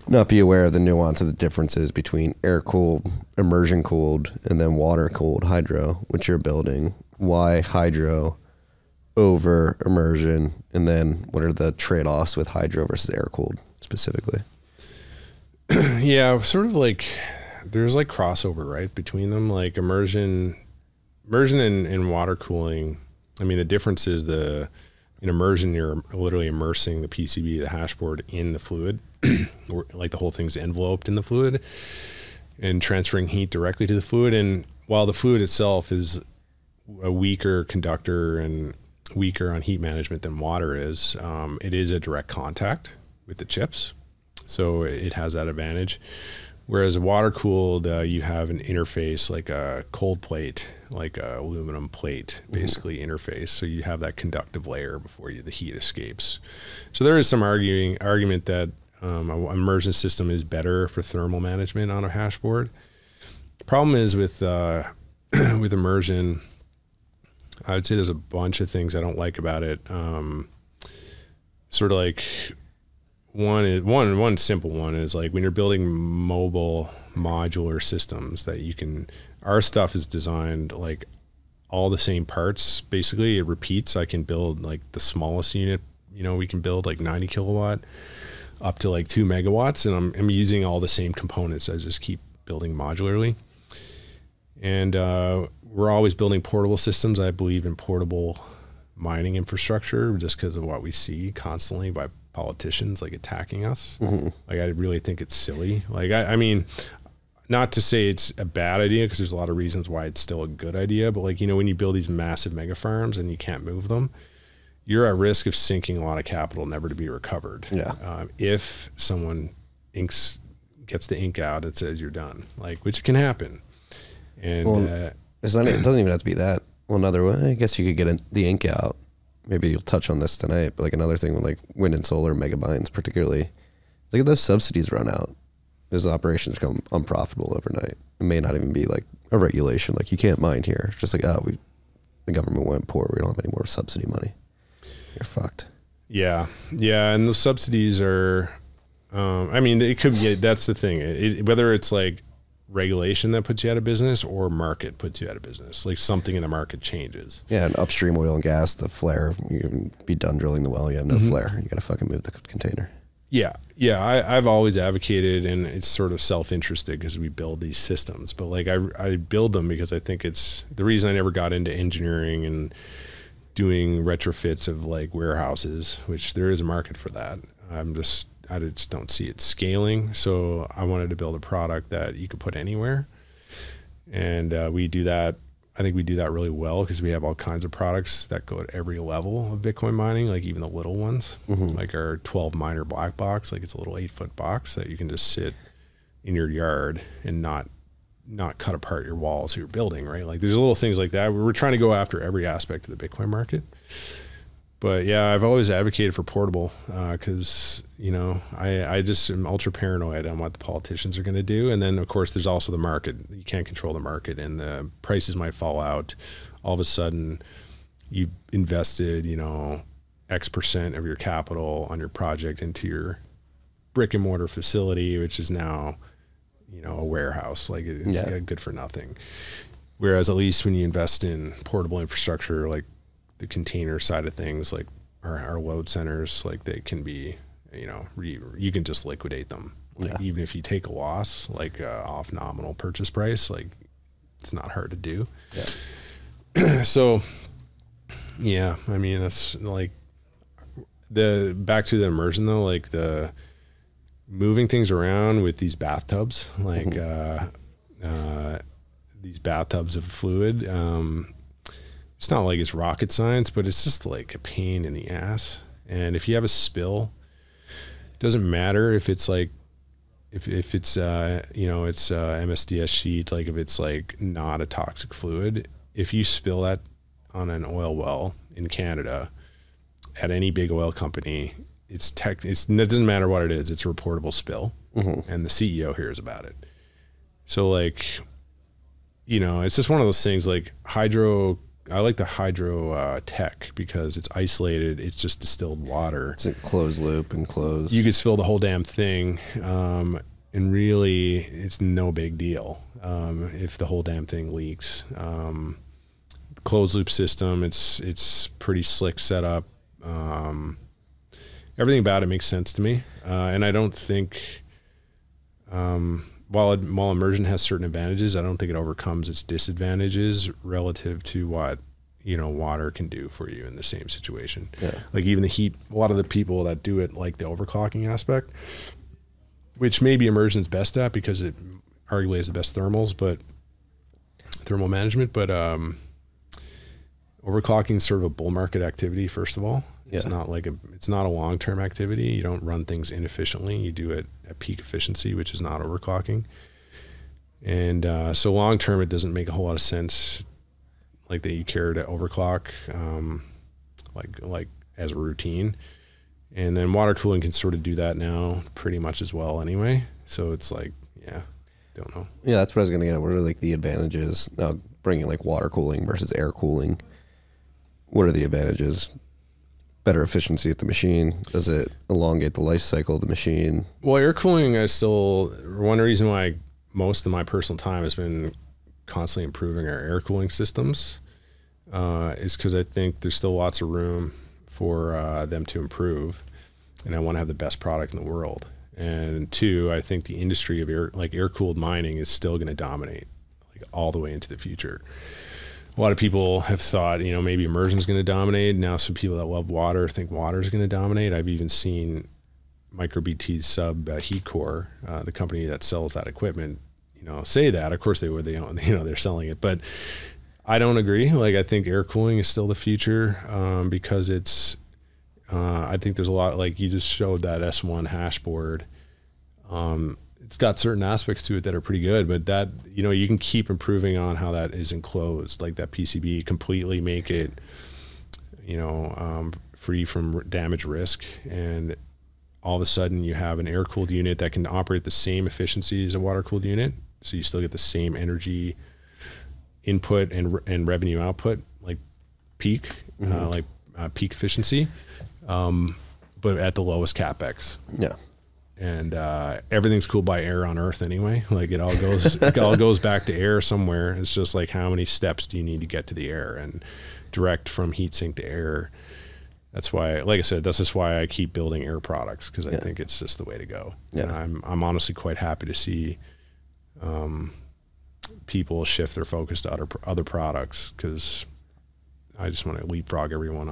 not be aware of the nuance of the differences between air-cooled, immersion-cooled, and then water-cooled hydro, which you're building, why hydro over immersion, and then what are the trade-offs with hydro versus air-cooled specifically? Yeah, sort of like there's like crossover, right, between them, like immersion and water cooling. I mean, the difference is in immersion, you're literally immersing the PCB, the hash board, in the fluid. Like the whole thing's enveloped in the fluid and transferring heat directly to the fluid. And while the fluid itself is a weaker conductor and weaker on heat management than water is, it is a direct contact with the chips. So it has that advantage. Whereas water cooled, you have an interface like a cold plate, like a aluminum plate, basically interface. So you have that conductive layer before the heat escapes. So there is some argument that an immersion system is better for thermal management on a hash board. The problem is with immersion, I would say there's a bunch of things I don't like about it. Sort of like one simple one is like when you're building mobile modular systems that you can, our stuff is designed like all the same parts. Basically it repeats. I can build like the smallest unit, you know, we can build like 90 kilowatt up to like 2 megawatts. And I'm using all the same components. I just keep building modularly. And we're always building portable systems. I believe in portable mining infrastructure just because of what we see constantly by politicians like attacking us. Like I really think it's silly. Like I mean, not to say it's a bad idea because there's a lot of reasons why it's still a good idea, but like, you know, when you build these massive mega farms and you can't move them, you're at risk of sinking a lot of capital never to be recovered. If someone gets the ink out, it says you're done, like, which can happen. And it's not, it doesn't even have to be that. Well, another way, I guess you could get the ink out. Maybe you'll touch on this tonight, but like another thing with like wind and solar megabytes particularly, look at those subsidies run out. As operations become unprofitable overnight. It may not even be like a regulation, like you can't mine here. It's just like, the government went poor. We don't have any more subsidy money. You're fucked. Yeah. And the subsidies are, I mean, it could be, that's the thing. Whether it's like regulation that puts you out of business or market puts you out of business, like something in the market changes. Yeah. And upstream oil and gas, the flare, you can be done drilling the well. You have no flare. You got to fucking move the container. Yeah. I've always advocated, and it's sort of self-interested because we build these systems, but like I build them because I think it's the reason I never got into engineering and doing retrofits of like warehouses, which there is a market for that. I just don't see it scaling. So I wanted to build a product that you could put anywhere. And we do that. I think we do that really well because we have all kinds of products that go at every level of Bitcoin mining, like even the little ones, like our 12 miner black box, like it's a little 8-foot box that you can just sit in your yard and not cut apart your walls you're building, right? Like there's little things like that. We're trying to go after every aspect of the Bitcoin market. But yeah, I've always advocated for portable because, you know, I just am ultra paranoid on what the politicians are going to do. And then, of course, there's also the market. You can't control the market and the prices might fall out. All of a sudden, you've invested, you know, X% of your capital on your project into your brick and mortar facility, which is now, you know, a warehouse. Like it's good for nothing. Whereas at least when you invest in portable infrastructure, like the container side of things, like our load centers, like they can be, you know, you can just liquidate them. Like even if you take a loss, like off nominal purchase price, like it's not hard to do. So yeah, I mean, that's like back to the immersion though, like the moving things around with these bathtubs, like these bathtubs of fluid, it's not like it's rocket science, but it's just like a pain in the ass. And if you have a spill, it doesn't matter if it's like, if it's, you know, it's MSDS sheet, like if it's like not a toxic fluid, if you spill that on an oil well in Canada at any big oil company, it doesn't matter what it is, it's a reportable spill and the CEO hears about it. So like, you know, it's just one of those things like I like the hydro tech because it's isolated. It's just distilled water. It's a closed loop and closed. You could spill the whole damn thing, and really, it's no big deal if the whole damn thing leaks. Closed loop system. It's pretty slick setup. Everything about it makes sense to me, and I don't think. While immersion has certain advantages, I don't think it overcomes its disadvantages relative to what, you know, water can do for you in the same situation. Like even the heat, a lot of the people that do it like the overclocking aspect, which maybe immersion's best at because it arguably has the best thermal management, but overclocking is sort of a bull market activity, first of all. It's not like it's not a long-term activity. You don't run things inefficiently. You do it at peak efficiency, which is not overclocking. And so long-term, it doesn't make a whole lot of sense, like that you care to overclock, like as a routine. And then water cooling can sort of do that now pretty much as well anyway. So it's like, don't know. Yeah, that's what I was going to get at. What are like the advantages now bringing like water cooling versus air cooling? What are the advantages? Better efficiency at the machine? Does it elongate the life cycle of the machine? Well, air cooling is still one reason why most of my personal time has been constantly improving our air cooling systems is because I think there's still lots of room for them to improve, and I want to have the best product in the world. And two, I think the industry of air-cooled mining is still going to dominate like all the way into the future. A lot of people have thought, you know, maybe immersion is going to dominate. Now some people that love water think water is going to dominate. I've even seen MicroBT's sub Heat Core, the company that sells that equipment, you know, say that. Of course they would. They own, you know, they're selling it, but I don't agree. Like I think air cooling is still the future because it's. I think there's a lot. Like you just showed that S1 hash board. it's got certain aspects to it that are pretty good, but that, you know, you can keep improving on how that is enclosed, like that PCB, completely make it, you know, free from damage risk. And all of a sudden you have an air-cooled unit that can operate the same efficiency as a water-cooled unit. So you still get the same energy input and revenue output, like peak, peak efficiency, but at the lowest CapEx. Yeah. And everything's cooled by air on Earth anyway. Like it all goes back to air somewhere. It's just like, how many steps do you need to get to the air, and direct from heat sink to air. That's why, like I said, that's just why I keep building air products, because I think it's just the way to go. Yeah. And I'm honestly quite happy to see people shift their focus to other products, because I just want to leapfrog everyone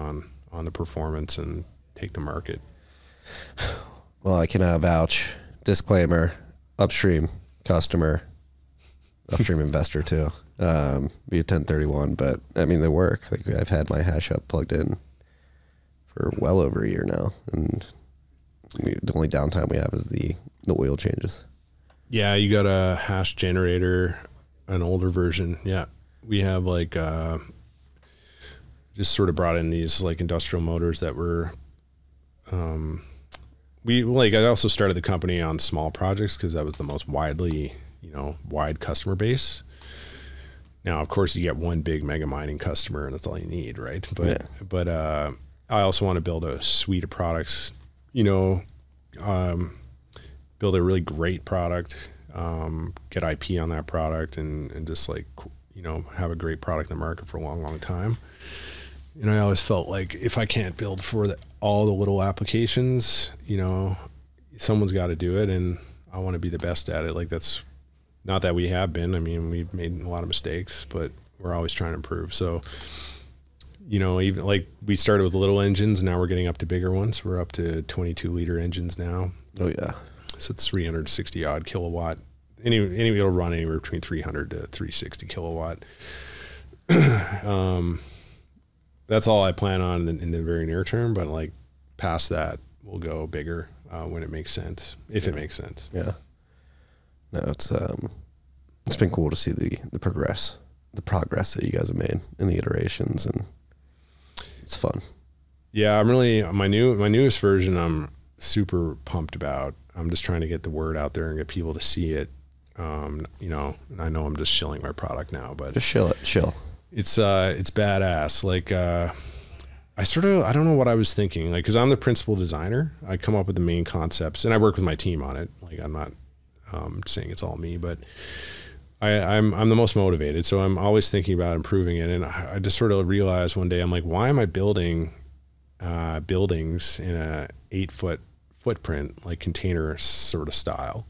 on the performance and take the market. Well, I can vouch, disclaimer, Upstream customer, Upstream investor too, be a 1031, but I mean, they work. Like, I've had my hash up plugged in for well over a year now, and the only downtime we have is the oil changes. Yeah, you got a hash generator, an older version. Yeah, we have like just sort of brought in these like industrial motors that were I also started the company on small projects because that was the most wide customer base. Now, of course, you get one big mega mining customer and that's all you need, right? But I also want to build a suite of products, build a really great product, get IP on that product, and just like, have a great product in the market for a long, long time. And I always felt like if I can't build for all the little applications, someone's got to do it, and I want to be the best at it. Like, that's not that we have been. I mean, we've made a lot of mistakes, but we're always trying to improve. So, even like we started with little engines, now we're getting up to bigger ones. We're up to 22-liter engines now. Oh yeah. So it's 360 odd kilowatt. It'll run anywhere between 300 to 360 kilowatt. That's all I plan on in the very near term, but like past that, we'll go bigger when it makes sense, if it makes sense. Yeah. No, it's been cool to see the progress that you guys have made in the iterations, and it's fun. Yeah, I'm really my newest version. I'm super pumped about. I'm just trying to get the word out there and get people to see it. And I know I'm just shilling my product now, but just chill. It's badass. Like, I don't know what I was thinking. Like, cause I'm the principal designer. I come up with the main concepts and I work with my team on it. Like, I'm not, saying it's all me, but I'm the most motivated. So I'm always thinking about improving it. And I just sort of realized one day, I'm like, why am I building, buildings in a 8-foot footprint, like container sort of style?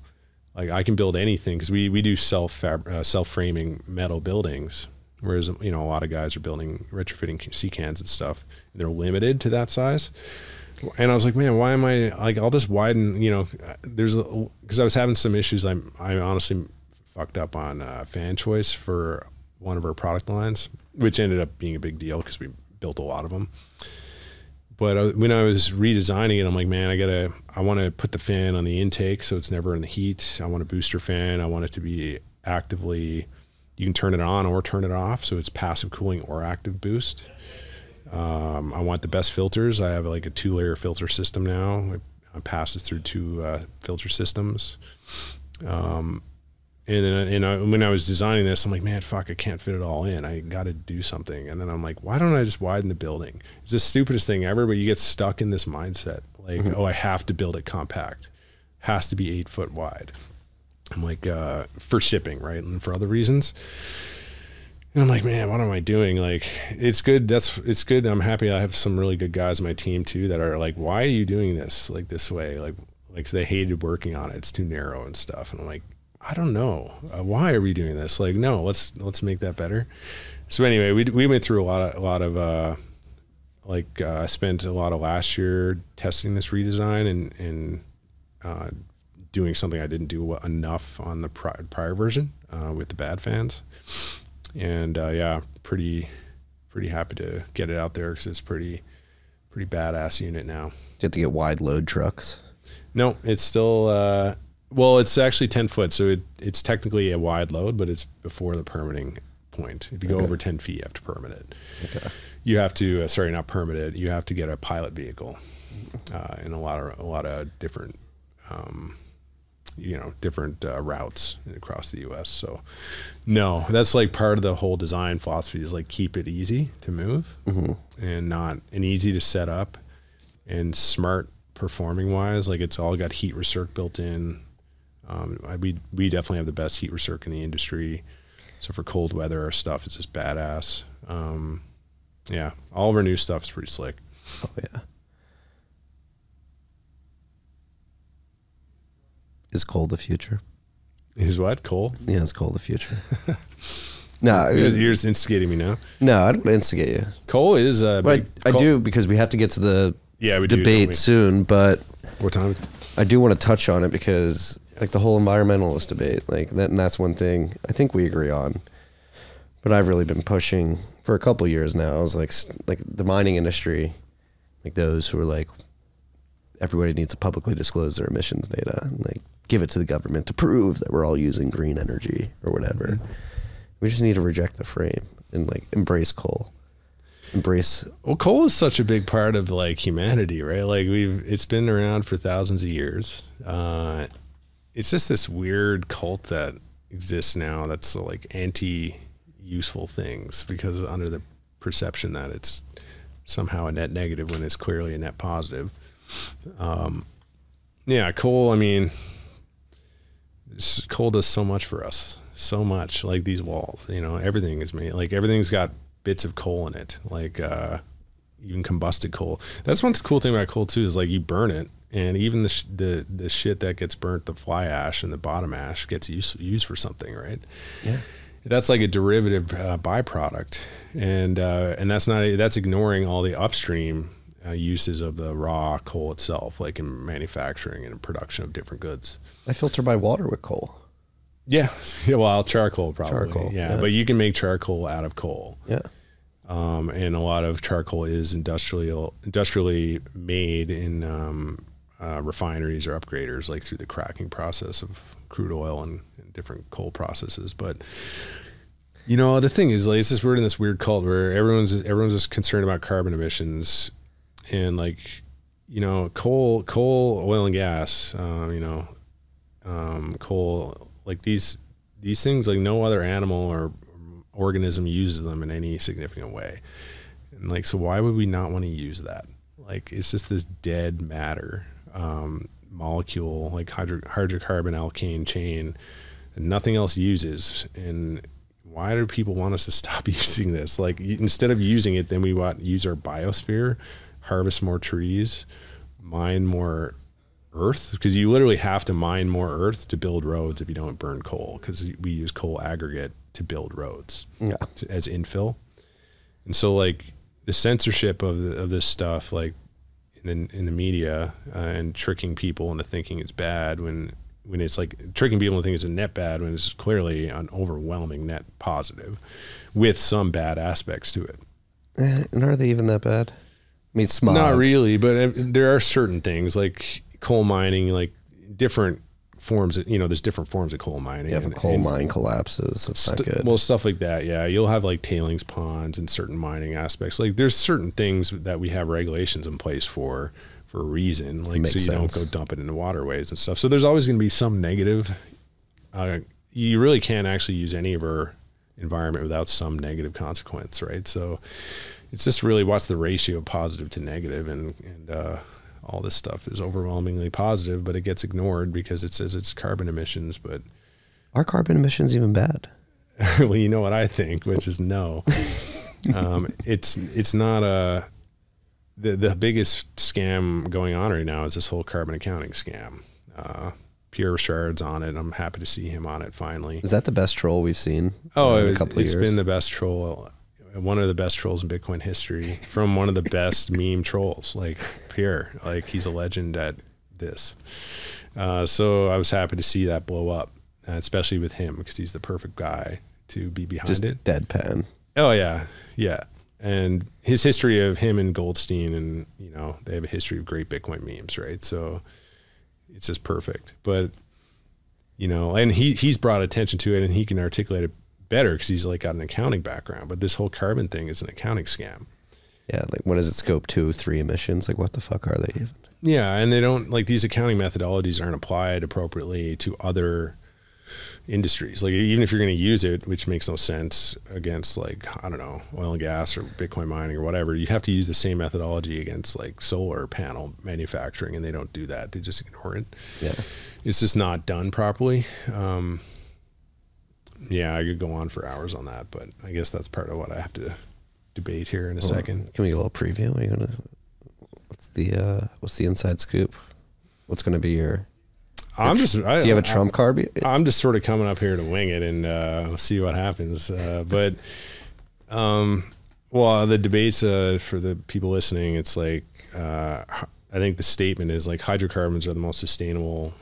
Like, I can build anything, cause we do self-framing metal buildings. Whereas, a lot of guys are retrofitting sea cans and stuff, and they're limited to that size. And I was like, man, why am I like all this widen, because I was having some issues. I honestly fucked up on fan choice for one of our product lines, which ended up being a big deal because we built a lot of them. But when I was redesigning it, I'm like, man, I want to put the fan on the intake so it's never in the heat. I want a booster fan. I want it to be actively, you can turn it on or turn it off, so it's passive cooling or active boost. I want the best filters. I have like a 2-layer filter system now. It passes through 2 filter systems. And when I was designing this, I'm like, man, fuck, I can't fit it all in. I got to do something. And then I'm like, why don't I just widen the building? It's the stupidest thing ever, but you get stuck in this mindset. Like, oh, I have to build it compact. Has to be 8 foot wide. I'm like, for shipping, right? And for other reasons. And I'm like, man, what am I doing? Like, it's good. It's good. I'm happy I have some really good guys on my team too that are like, why are you doing this like this way? Like they hated working on it. It's too narrow and stuff. And I'm like, I don't know. Why are we doing this? Like, no, let's make that better. So anyway, we went through a lot of I spent a lot of last year testing this redesign and doing something I didn't do enough on the prior version with the bad fans. And pretty happy to get it out there because it's pretty badass unit now. Do you have to get wide load trucks? No, it's still Well, it's actually 10 foot, so it's technically a wide load, but it's before the permitting point. If you go over 10 feet, you have to permit it. Okay. You have to, sorry, not permit it. You have to get a pilot vehicle in a lot of different, different routes across the U.S. So, no, that's like part of the whole design philosophy is like keep it easy to move and easy to set up and smart performing wise. Like it's all got heat recirc built in. We definitely have the best heat recirc in the industry. So for cold weather, our stuff is just badass. Yeah, all of our new stuff is pretty slick. Oh yeah. Is coal the future? Is what? Coal? Yeah, it's coal the future. No, you're just instigating me now. No, I don't instigate you. Coal is I do because we have to get to the debate soon, but what time? I do want to touch on it because like the whole environmentalist debate, like that, and that's one thing I think we agree on. But I've really been pushing for a couple years now. I was like the mining industry, like those who are like, everybody needs to publicly disclose their emissions data and like give it to the government to prove that we're all using green energy or whatever. We just need to reject the frame and like embrace coal. Well, coal is such a big part of like humanity, right? Like it's been around for thousands of years. It's just this weird cult that exists now that's like anti-useful things because under the perception that it's somehow a net negative when it's clearly a net positive. Yeah, coal, I mean, coal does so much for us. So much. Like these walls, everything is made, like everything's got bits of coal in it, like even combusted coal. That's one cool thing about coal too, is like you burn it, and even the shit that gets burnt, the fly ash and the bottom ash gets used for something, right? Yeah. That's like a derivative byproduct, and that's ignoring all the upstream uses of the raw coal itself, like in manufacturing and production of different goods. I filter my water with coal. Yeah. Well, charcoal probably. Charcoal. Yeah, but you can make charcoal out of coal. Yeah. And a lot of charcoal is industrially made in refineries or upgraders, like through the cracking process of crude oil and different coal processes. But the thing is, like, it's just we're in this weird cult where everyone's just concerned about carbon emissions, and like, coal, oil and gas, coal. Like these things, like no other animal or organism uses them in any significant way. And like, so why would we not want to use that? Like, it's just this dead matter molecule, like hydrocarbon alkane chain, and nothing else uses. And why do people want us to stop using this? Like, instead of using it, then we want to use our biosphere, harvest more trees, mine more earth, because you literally have to mine more earth to build roads if you don't burn coal, because we use coal aggregate to build roads as infill. And so like the censorship of this stuff, like in the media, and tricking people into thinking it's bad when it's like tricking people into thinking it's a net bad when it's clearly an overwhelming net positive with some bad aspects to it. And are they even that bad? I mean, smog. Not really, but there are certain things like coal mining, like different forms of, there's different forms of coal mining. If a coal mine collapses, that's not good. Well, stuff like that, yeah. You'll have like tailings ponds and certain mining aspects. Like there's certain things that we have regulations in place for a reason, like so you don't go dump it into waterways and stuff. So there's always going to be some negative. You really can't actually use any of our environment without some negative consequence, right? So it's just really what's the ratio of positive to negative, and all this stuff is overwhelmingly positive, but it gets ignored because it says it's carbon emissions. But are carbon emissions even bad? Well, you know what I think, which is no. It's not the biggest scam going on right now is this whole carbon accounting scam. Pierre Richard's on it. I'm happy to see him on it finally. Is that the best troll we've seen? Oh, in a couple of years? It's been the best troll. One of the best trolls in Bitcoin history, from one of the best meme trolls, like Pierre. Like, he's a legend at this. So I was happy to see that blow up, especially with him, because he's the perfect guy to be behind it. Deadpan. Oh yeah, yeah. And his history of him and Goldstein, and they have a history of great Bitcoin memes, right? So it's just perfect. But you know, and he's brought attention to it and he can articulate it better because he's like got an accounting background. But this whole carbon thing is an accounting scam. Yeah, like what is it? Scope 2, 3 emissions? Like what the fuck are they even? Yeah, and they don't, like, these accounting methodologies aren't applied appropriately to other industries. Like, even if you're going to use it, which makes no sense against, like, I don't know, oil and gas or Bitcoin mining or whatever, you have to use the same methodology against, like, solar panel manufacturing, and they don't do that. They just ignore it. Yeah. It's just not done properly. Yeah, I could go on for hours on that, but I guess that's part of what I have to debate here in a second. Can we get a little preview? Are you gonna, what's the inside scoop? What's going to be your... do you have a trump card? I'm just sort of coming up here to wing it and see what happens. Well, the debates for the people listening, it's like, I think the statement is like hydrocarbons are the most sustainable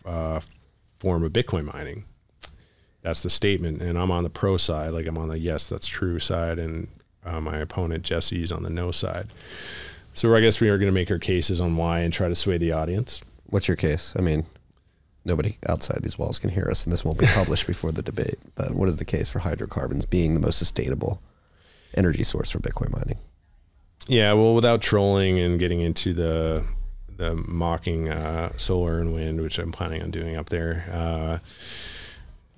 form of Bitcoin mining. That's the statement. And I'm on the pro side. Like I'm on the yes, that's true side. And my opponent, Jesse's on the no side. So I guess we are going to make our cases on why and try to sway the audience. What's your case? I mean, nobody outside these walls can hear us, and this won't be published before the debate. But what is the case for hydrocarbons being the most sustainable energy source for Bitcoin mining? Yeah, well, without trolling and getting into the mocking solar and wind, which I'm planning on doing up there,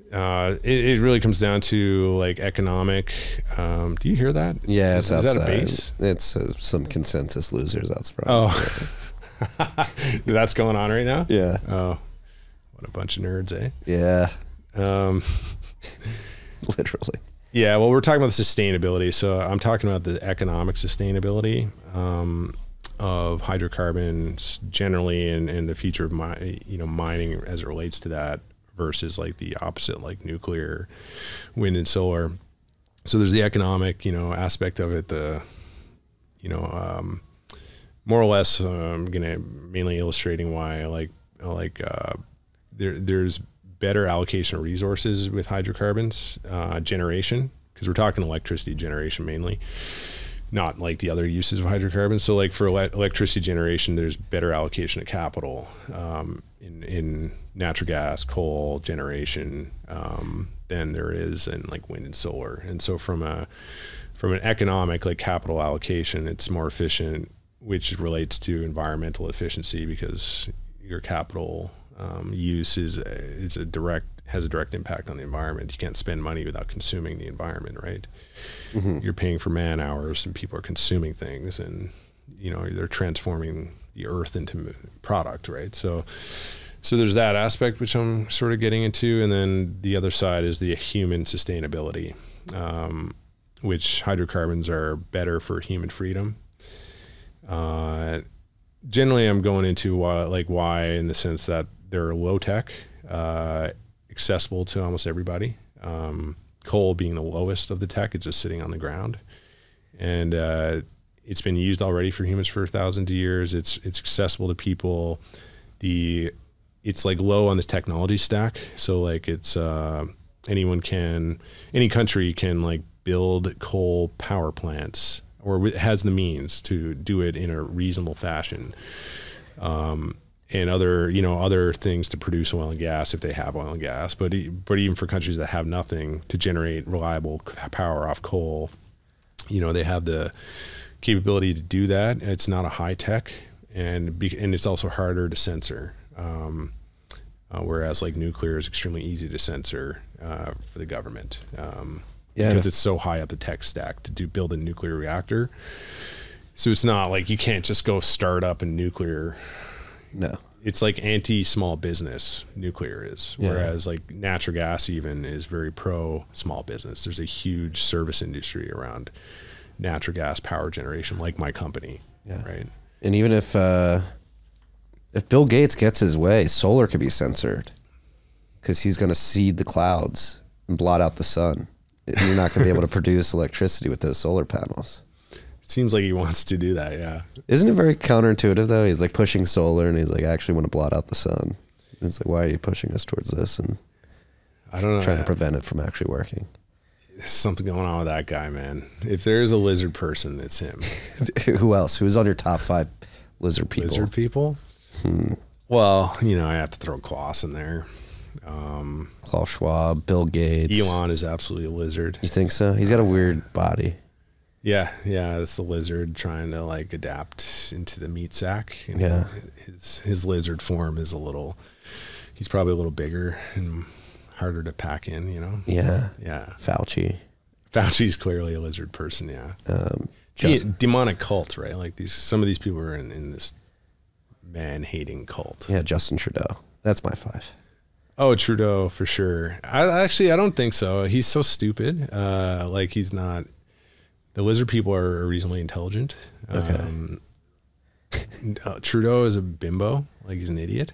it really comes down to like economic. Do you hear that? Yeah, it's outside. Is that a bass? It's some consensus losers outside. Oh, that's going on right now? Yeah. Oh, what a bunch of nerds, eh? Yeah. Literally. Yeah, well, we're talking about the sustainability. So I'm talking about the economic sustainability of hydrocarbons generally and the future of mining as it relates to that versus like the opposite, like nuclear, wind and solar. So there's the economic, aspect of it, more or less, I'm going to mainly illustrating why there's better allocation of resources with hydrocarbons generation, because we're talking electricity generation mainly, not like the other uses of hydrocarbons. So like for electricity generation, there's better allocation of capital in natural gas, coal generation than there is in like wind and solar. And so from an economic like capital allocation, it's more efficient, which relates to environmental efficiency because your capital use has a direct impact on the environment. You can't spend money without consuming the environment, right? Mm-hmm. You're paying for man hours and people are consuming things and, they're transforming the earth into product, right? So there's that aspect, which I'm sort of getting into. And then the other side is the human sustainability, which hydrocarbons are better for human freedom. Generally I'm going into why in the sense that they're low tech, accessible to almost everybody. Coal being the lowest of the tech, it's just sitting on the ground. And it's been used already for humans for thousands of years. It's accessible to people. It's like low on the technology stack. So like it's any country can like build coal power plants or has the means to do it in a reasonable fashion. And other things to produce oil and gas if they have oil and gas, but even for countries that have nothing to generate reliable power off coal, they have the capability to do that. It's not a high tech, and it's also harder to censor. Whereas like nuclear is extremely easy to censor for the government, because it's so high up the tech stack to build a nuclear reactor. So it's not like you can't just go start up a nuclear. No, it's like anti-small business nuclear is, whereas like natural gas even is very pro small business. There's a huge service industry around natural gas power generation, like my company, right? And even if Bill Gates gets his way, solar could be censored because he's going to seed the clouds and blot out the sun. You're not going to be able to produce electricity with those solar panels. Seems like he wants to do that, yeah. Isn't it very counterintuitive, though? He's like pushing solar, and he's like, I actually want to blot out the sun. And it's like, why are you pushing us towards this? And I don't know. Trying to prevent it from actually working. There's something going on with that guy, man. If there's a lizard person, it's him. Who else? Who's on your top 5 lizard people? Lizard people? Well, I have to throw Klaus in there. Klaus Schwab, Bill Gates. Elon is absolutely a lizard. You think so? He's got a weird body. Yeah, it's the lizard trying to like adapt into the meat sack. You know, his lizard form is he's probably a little bigger and harder to pack in, you know? Yeah. Yeah. Fauci's clearly a lizard person, yeah. Demonic cult, right? Like some of these people are in this man-hating cult. Yeah, Justin Trudeau. That's my 5. Oh, Trudeau, for sure. I don't think so. He's so stupid. Like he's not... The lizard people are reasonably intelligent. Okay. Trudeau is a bimbo. Like he's an idiot.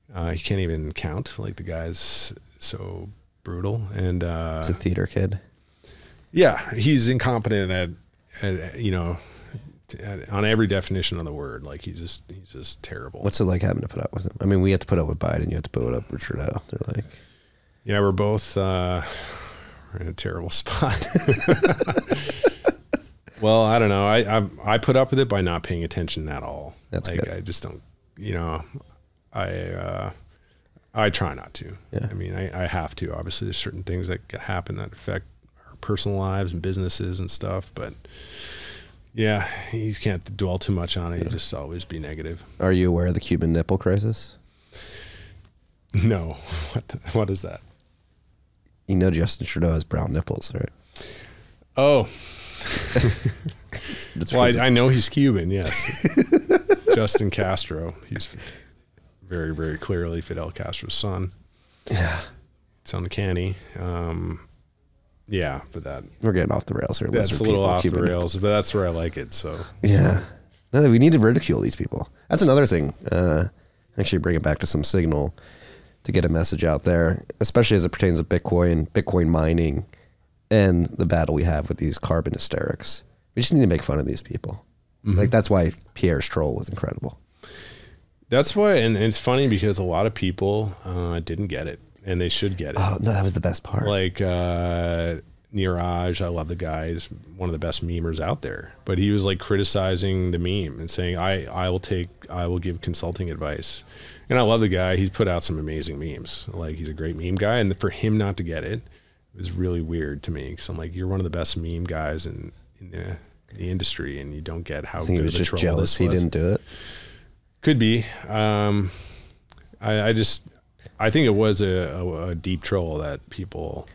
He can't even count. Like the guy's so brutal. And he's a theater kid. Yeah, he's incompetent at on every definition of the word. Like he's just terrible. What's it like having to put up with him? I mean, we had to put up with Biden. You had to put up with Trudeau. They're like, yeah, we're both in a terrible spot. Well, I don't know. I put up with it by not paying attention at all. That's like, good. I just don't. You know, I try not to. Yeah. I mean, I have to. Obviously, there's certain things that happen that affect our personal lives and businesses and stuff. But yeah, you can't dwell too much on it. You just always be negative. Are you aware of the Cuban nipple crisis? No. What is that? You know Justin Trudeau has brown nipples, right? Oh. Well, I know he's Cuban, yes. Justin Castro. He's very, very clearly Fidel Castro's son. Yeah. It's uncanny. Yeah, but we're getting off the rails here. That's a little off the rails, but that's where I like it. So yeah. No, we need to ridicule these people. That's another thing. Actually bring it back to some signal to get a message out there, especially as it pertains to Bitcoin mining, and the battle we have with these carbon hysterics. We just need to make fun of these people. Mm-hmm. Like that's why Pierre's troll was incredible. That's why, and it's funny because a lot of people didn't get it, and they should get it. Oh no, that was the best part. Like Niraj, I love the guy. He's one of the best memers out there. But he was like criticizing the meme and saying, I will give consulting advice. And I love the guy. He's put out some amazing memes. Like he's a great meme guy, and for him not to get it was really weird to me. Because I'm like, you're one of the best meme guys in the industry, and you don't get how good of a troll this was. He was just jealous he didn't do it. Could be. I think it was a deep troll that people,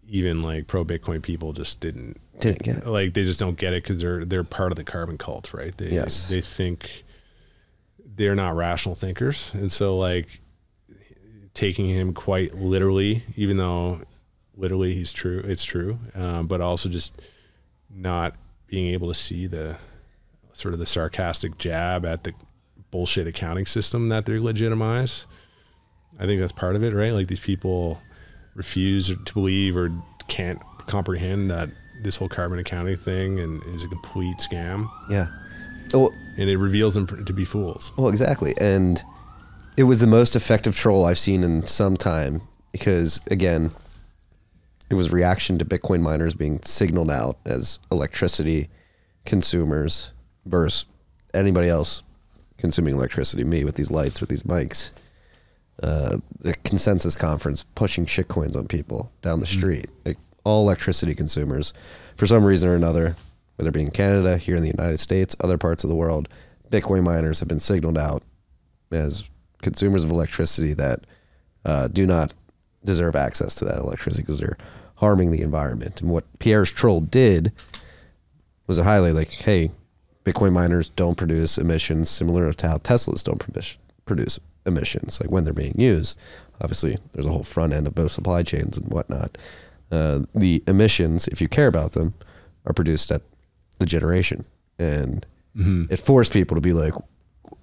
even like pro Bitcoin people, just didn't get. Like they just don't get it because they're part of the carbon cult, right? They think they're not rational thinkers, and so like taking him quite literally, even though literally it's true, but also just not being able to see the sort of the sarcastic jab at the bullshit accounting system that they legitimize. I think that's part of it, right? Like these people refuse to believe or can't comprehend that this whole carbon accounting thing and is a complete scam. Yeah. Well, and it reveals them to be fools. Well, exactly. And it was the most effective troll I've seen in some time because, again, it was reaction to Bitcoin miners being signaled out as electricity consumers versus anybody else consuming electricity, me with these lights, with these mics. The consensus conference pushing shitcoins on people down the street. Like all electricity consumers, for some reason or another, whether it be in Canada, here in the United States, other parts of the world, Bitcoin miners have been signaled out as consumers of electricity that do not deserve access to that electricity because they're harming the environment. And what Pierre's troll did was to highlight like, hey, Bitcoin miners don't produce emissions similar to how Teslas don't produce emissions, like when they're being used. Obviously, there's a whole front end of both supply chains and whatnot. The emissions, if you care about them, are produced at the generation. And it forced people to be like,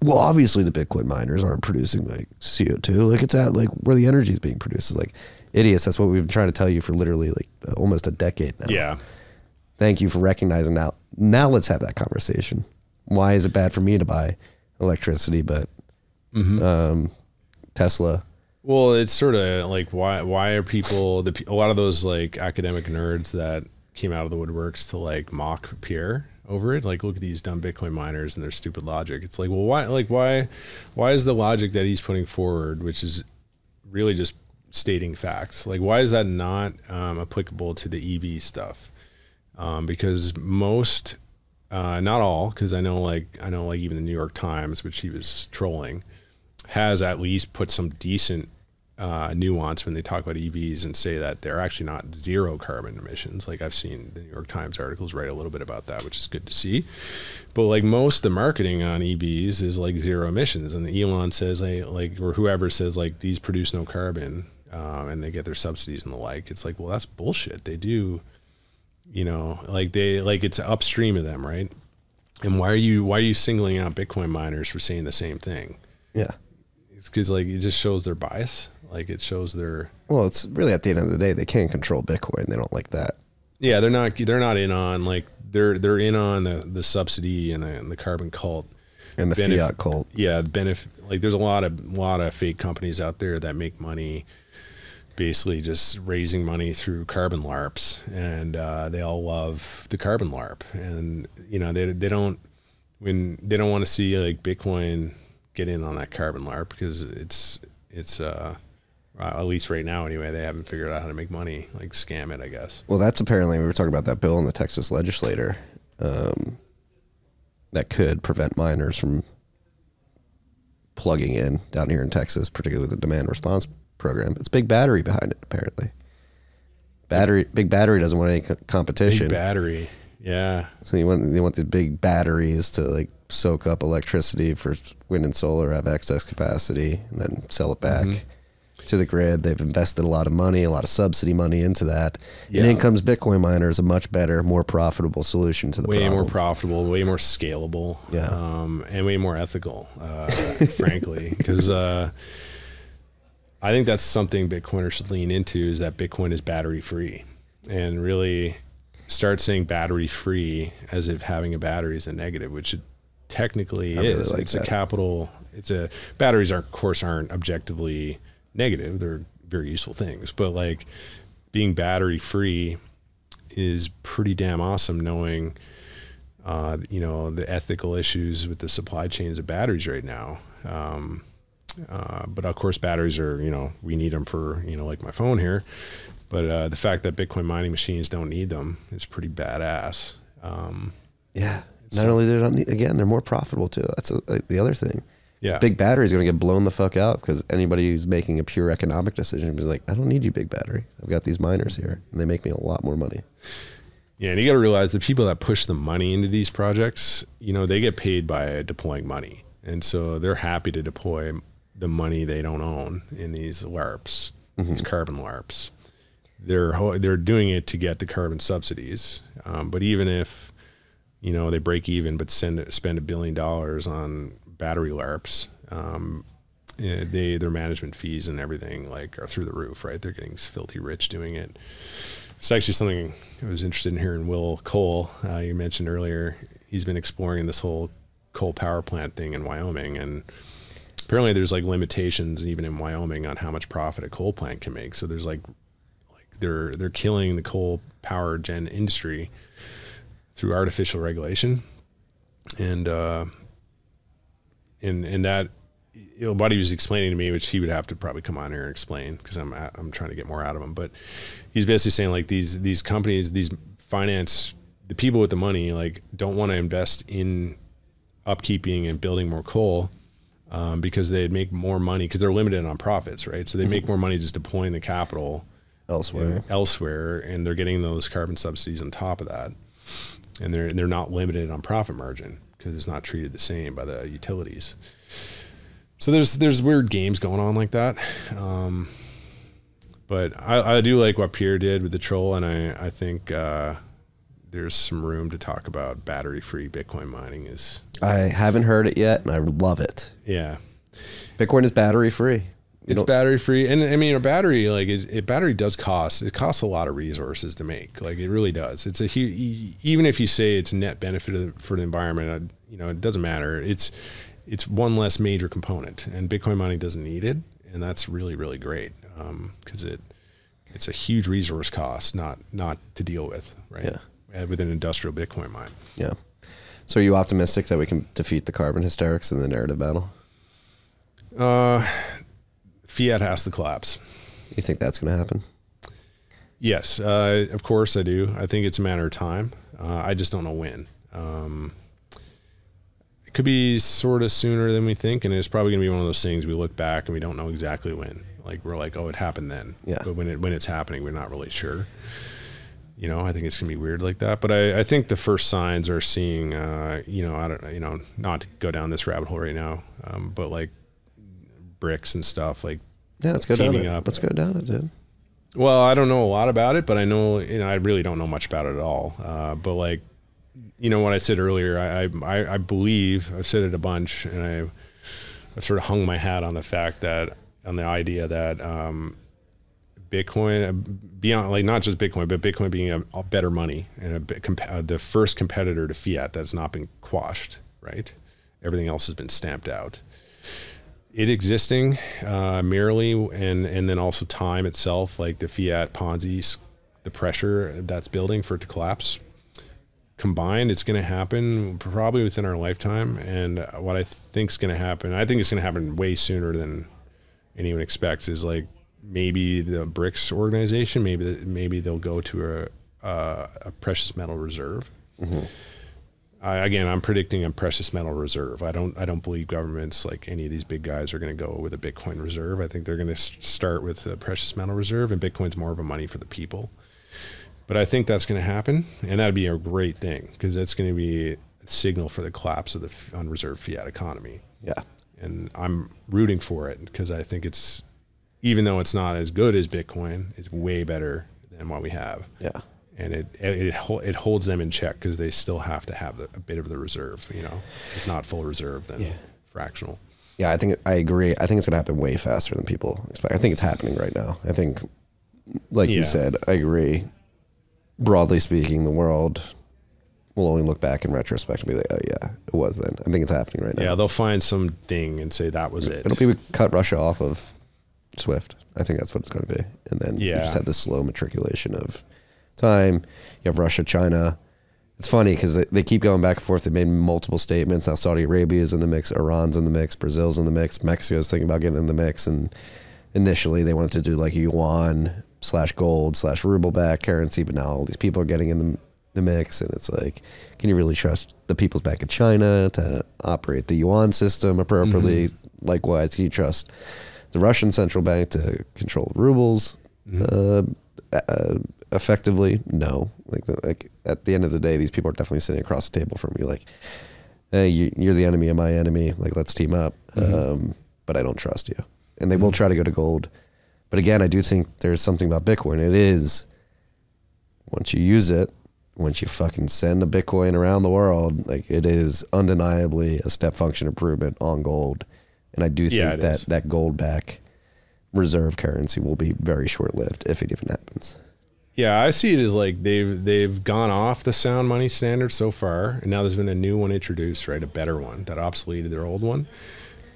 well, obviously the Bitcoin miners aren't producing like CO2. Like it's at like where the energy is being produced. It's like idiots. That's what we've been trying to tell you for literally like almost a decade now. Yeah. Thank you for recognizing that. Now let's have that conversation. Why is it bad for me to buy electricity, but Tesla? Well, it's sort of like why are people a lot of those like academic nerds that came out of the woodworks to like mock Pierre over it. Like, look at these dumb Bitcoin miners and their stupid logic. It's like, well, why is the logic that he's putting forward, which is really just stating facts, like, why is that not applicable to the EV stuff? Because most, not all, because I know even the New York Times, which he was trolling, has at least put some decent nuance when they talk about EVs and say that they're actually not zero carbon emissions. Like, I've seen the New York Times articles write a little bit about that, which is good to see. But like, most of the marketing on EVs is like zero emissions, and Elon says or whoever says like these produce no carbon, and they get their subsidies and the like. It's like, well, that's bullshit. They do, it's upstream of them, right? And why are you singling out Bitcoin miners for saying the same thing? Yeah. It's because like, it just shows their bias. Like, it shows their, well, it's really, at the end of the day, they can't control Bitcoin. They don't like that. Yeah. They're not in on, like, they're in on the subsidy and the carbon cult and the fiat cult. Yeah. Like, there's a lot of fake companies out there that make money basically just raising money through carbon LARPs, and they all love the carbon LARP, and they don't want to see like Bitcoin get in on that carbon LARP, because it's at least right now anyway, they haven't figured out how to make money, like scam it, I guess. Well, that's apparently, we were talking about that bill in the Texas legislature that could prevent miners from plugging in down here in Texas, particularly with the demand response program. It's big battery behind it, apparently. Big battery doesn't want any competition. Big battery, yeah. So they want these big batteries to like soak up electricity for wind and solar, have excess capacity, and then sell it back to the grid. They've invested a lot of money, a lot of subsidy money into that. Yeah. And in comes Bitcoin miners, a much better, more profitable solution to the problem. Way more profitable, way more scalable, and way more ethical, frankly, because I think that's something Bitcoiners should lean into, is that Bitcoin is battery free, and really start saying battery free as if having a battery is a negative, which it technically is. Really like batteries of course aren't objectively negative. They're very useful things, but like, being battery free is pretty damn awesome, knowing the ethical issues with the supply chains of batteries right now. But of course, batteries are, we need them for, like my phone here. But the fact that Bitcoin mining machines don't need them is pretty badass. Yeah. Not only they don't need, again, they're more profitable too. That's the other thing. Yeah. Big battery is going to get blown the fuck out, because anybody who's making a pure economic decision is like, I don't need you, big battery. I've got these miners here, and they make me a lot more money. Yeah, and you got to realize the people that push the money into these projects, they get paid by deploying money. And so they're happy to deploy the money they don't own in these LARPs, these carbon LARPs. They're doing it to get the carbon subsidies. But even if, they break even but spend $1 billion on battery LARPs, their management fees and everything like are through the roof, right? They're getting filthy rich doing it. It's actually something I was interested in hearing. Will Cole, you mentioned earlier, he's been exploring this whole coal power plant thing in Wyoming, and apparently there's like limitations even in Wyoming on how much profit a coal plant can make. So there's like they're killing the coal power gen industry through artificial regulation, and that, what he was explaining to me, which he would have to probably come on here and explain, because I'm trying to get more out of him. But he's basically saying like these companies, these finance, the people with the money, like, don't want to invest in upkeeping and building more coal, because they'd make more money, because they're limited on profits, right? So they make more money just deploying the capital elsewhere, and they're getting those carbon subsidies on top of that, and they're not limited on profit margin, because it's not treated the same by the utilities. So there's weird games going on like that. But I do like what Pierre did with the troll, and I think there's some room to talk about battery-free Bitcoin mining. I haven't heard it yet, and I love it. Yeah. Bitcoin is battery-free. It's battery-free. And I mean, a battery, like, battery does cost. It costs a lot of resources to make. Like, it really does. It's a huge, even if you say it's a net benefit for the environment, it doesn't matter. It's one less major component, and Bitcoin mining doesn't need it. And that's really, really great. Because it's a huge resource cost, not to deal with, right? Yeah. With an industrial Bitcoin mine. Yeah. So are you optimistic that we can defeat the carbon hysterics in the narrative battle? Fiat has to collapse. You think that's going to happen? Yes, of course I do. I think it's a matter of time. I just don't know when. It could be sort of sooner than we think, and it's probably going to be one of those things we look back and we don't know exactly when. Like we're like, oh, it happened then. Yeah. But when it's happening, we're not really sure. You know, I think it's going to be weird like that. But I think the first signs are seeing, not to go down this rabbit hole right now, but like bricks and stuff, like let's go down it. Up. Let's go down it, dude. Well, I don't know a lot about it, but I know, I really don't know much about it at all. But like, what I said earlier, I believe, I've said it a bunch, and I've sort of hung my hat on the fact that, on the idea that Bitcoin, beyond, like not just Bitcoin, but Bitcoin being a better money and the first competitor to fiat that's not been quashed, right? Everything else has been stamped out. It existing merely, and then also time itself, like the fiat Ponzi's, the pressure that's building for it to collapse. Combined, it's going to happen probably within our lifetime. And what I think is going to happen, I think it's going to happen way sooner than anyone expects, is like maybe the BRICS organization, maybe they'll go to a precious metal reserve. Mm-hmm. Again, I'm predicting a precious metal reserve. I don't believe governments, like any of these big guys, are going to go with a Bitcoin reserve. I think they're going to start with a precious metal reserve, and Bitcoin's more of a money for the people. But I think that's going to happen, and that'd be a great thing, because that's going to be a signal for the collapse of the unreserved fiat economy. Yeah. And I'm rooting for it, because I think it's, even though it's not as good as Bitcoin, it's way better than what we have. Yeah. And it holds them in check, because they still have to have a bit of the reserve, if not full reserve, then fractional. Yeah, I agree. I think it's going to happen way faster than people expect. I think it's happening right now. I think, like you said, I agree. Broadly speaking, the world will only look back in retrospect and be like, oh yeah, it was then. I think it's happening right now. Yeah, they'll find something and say that was it. It'll be cut Russia off of SWIFT. I think that's what it's going to be. And then you just have this slow matriculation of time. You have Russia, China. It's funny because they keep going back and forth. They made multiple statements. Now Saudi Arabia is in the mix, Iran's in the mix, Brazil's in the mix, Mexico's thinking about getting in the mix. And initially they wanted to do like yuan/gold/ruble back currency, but now all these people are getting in the mix, and it's like, can you really trust the People's Bank of China to operate the yuan system appropriately? Mm-hmm. Likewise, can you trust the Russian central bank to control rubles effectively? No. Like at the end of the day, these people are definitely sitting across the table from you, like, hey, you're the enemy of my enemy. Like, let's team up. Mm-hmm. But I don't trust you. And they will try to go to gold. But again, I do think there's something about Bitcoin. It is, once you use it, once you fucking send a Bitcoin around the world, like, it is undeniably a step function improvement on gold. And I do think that gold back reserve currency will be very short lived, if it even happens. Yeah, I see it as like they've gone off the sound money standard so far, and now there's been a new one introduced, right? A better one that obsoleted their old one.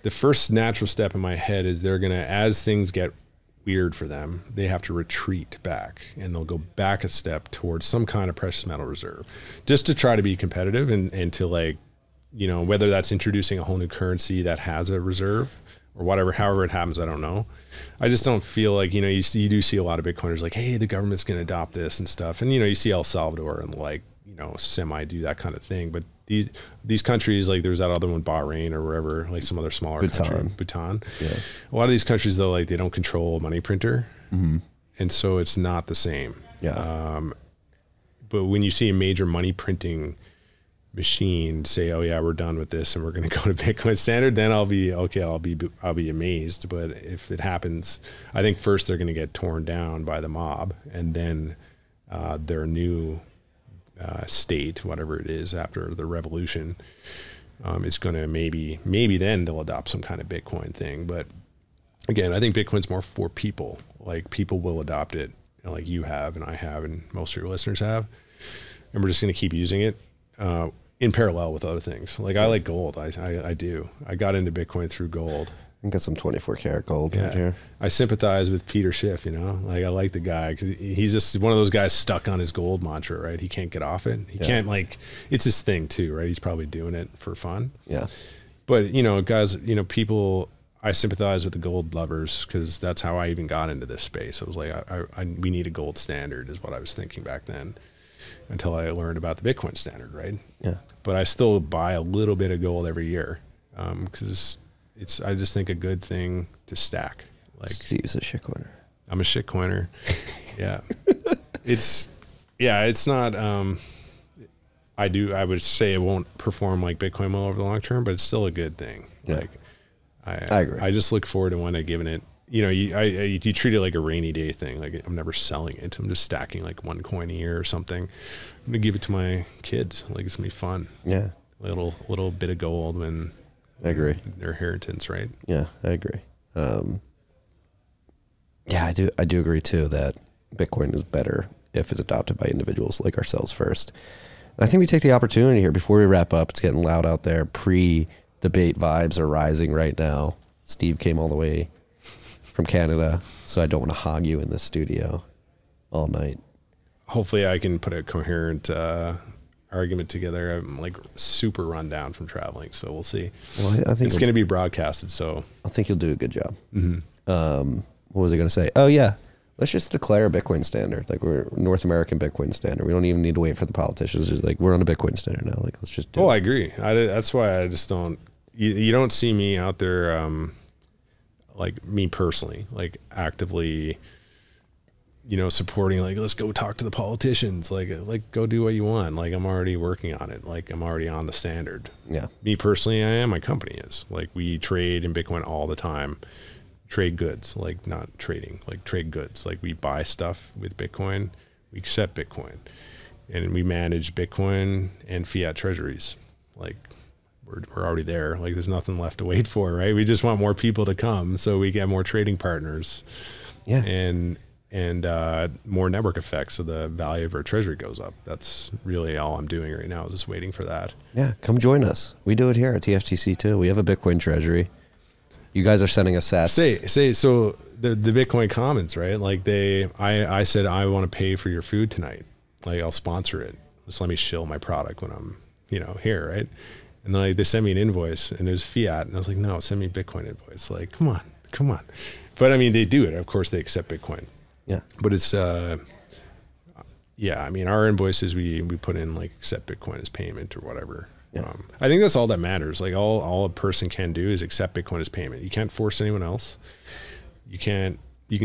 The first natural step in my head is they're gonna, as things get weird for them, they have to retreat back, and they'll go back a step towards some kind of precious metal reserve, just to try to be competitive and to, like, whether that's introducing a whole new currency that has a reserve or whatever, however it happens, I don't know. I just don't feel like, you do see a lot of Bitcoiners like, hey, the government's going to adopt this and stuff. And, you see El Salvador and, like, semi do that kind of thing. But these countries, like, there's that other one, Bahrain or wherever, like some other smaller country, Bhutan. Yeah. A lot of these countries, though, like, they don't control a money printer. Mm-hmm. And so it's not the same. Yeah. But when you see a major money printing machine say, oh yeah, we're done with this and we're going to go to Bitcoin standard, then I'll be okay. I'll be amazed. But if it happens, I think first they're going to get torn down by the mob, and then their new state, whatever it is after the revolution, is going to maybe then they'll adopt some kind of Bitcoin thing. But again, I think Bitcoin's more for people. Like, people will adopt it, like you have and I have and most of your listeners have, and we're just going to keep using it in parallel with other things. Like, I like gold. I do. I got into Bitcoin through gold. And got some 24 karat gold right here. I sympathize with Peter Schiff, you know, like I like the guy because he's just one of those guys stuck on his gold mantra, right? He can't get off it. He can't, like, it's his thing too, right? He's probably doing it for fun. Yeah. But, you know, guys, you know, people, I sympathize with the gold lovers because that's how I even got into this space. I was like, we need a gold standard is what I was thinking back then until I learned about the Bitcoin standard, right? Yeah. But I still buy a little bit of gold every year because it's I just think a good thing to stack. Like, Steve's a shitcoiner. I'm a shitcoiner. Yeah. It's not I would say it won't perform like Bitcoin will over the long term, but it's still a good thing. Yeah. Like I agree. I just look forward to one day giving it, you know, you treat it like a rainy day thing. Like I'm never selling it. I'm just stacking like one coin a year or something. I'm gonna give it to my kids. Like it's gonna be fun. Yeah. Little bit of gold when I agree. Their inheritance, right? Yeah, I agree. Yeah, I do agree too that Bitcoin is better if it's adopted by individuals like ourselves first. And I think we take the opportunity here before we wrap up. It's getting loud out there. Pre-debate vibes are rising right now. Steve came all the way from Canada, so I don't want to hog you in this studio all night. Hopefully I can put a coherent argument together. I'm like super run down from traveling, so we'll see. Well, I think it's going to be broadcasted, so I think you'll do a good job. Mm-hmm. What was I going to say? Oh yeah, let's just declare a Bitcoin standard. Like we're North American Bitcoin standard. We don't even need to wait for the politicians. Just like we're on a Bitcoin standard now. Like let's just do it. I agree. That's why I just don't. You don't see me out there, like me personally, like actively, you know, supporting, like, let's go talk to the politicians, like go do what you want. Like I'm already working on it. Like I'm already on the standard. Yeah. Me personally, I am, my company is. Like we trade in Bitcoin all the time. Trade goods, like not trading, like trade goods. Like we buy stuff with Bitcoin, we accept Bitcoin, and we manage Bitcoin and fiat treasuries. Like we're already there. Like there's nothing left to wait for, right? We just want more people to come so we get more trading partners. Yeah. And more network effects, so the value of our treasury goes up. That's really all I'm doing right now, is just waiting for that. Yeah, come join us. We do it here at TFTC too. We have a Bitcoin treasury. You guys are sending us sats. Say so the Bitcoin Commons, right? Like I said I want to pay for your food tonight. Like I'll sponsor it. Just let me shill my product when I'm, you know, here, right? And then like they sent me an invoice and it was fiat, and I was like, no, send me a Bitcoin invoice. Like, come on. But I mean, they do it. Of course, they accept Bitcoin. Yeah. But it's yeah. I mean, our invoices we put in like accept Bitcoin as payment or whatever. Yeah. I think that's all that matters. Like all a person can do is accept Bitcoin as payment. You can't force anyone else. You can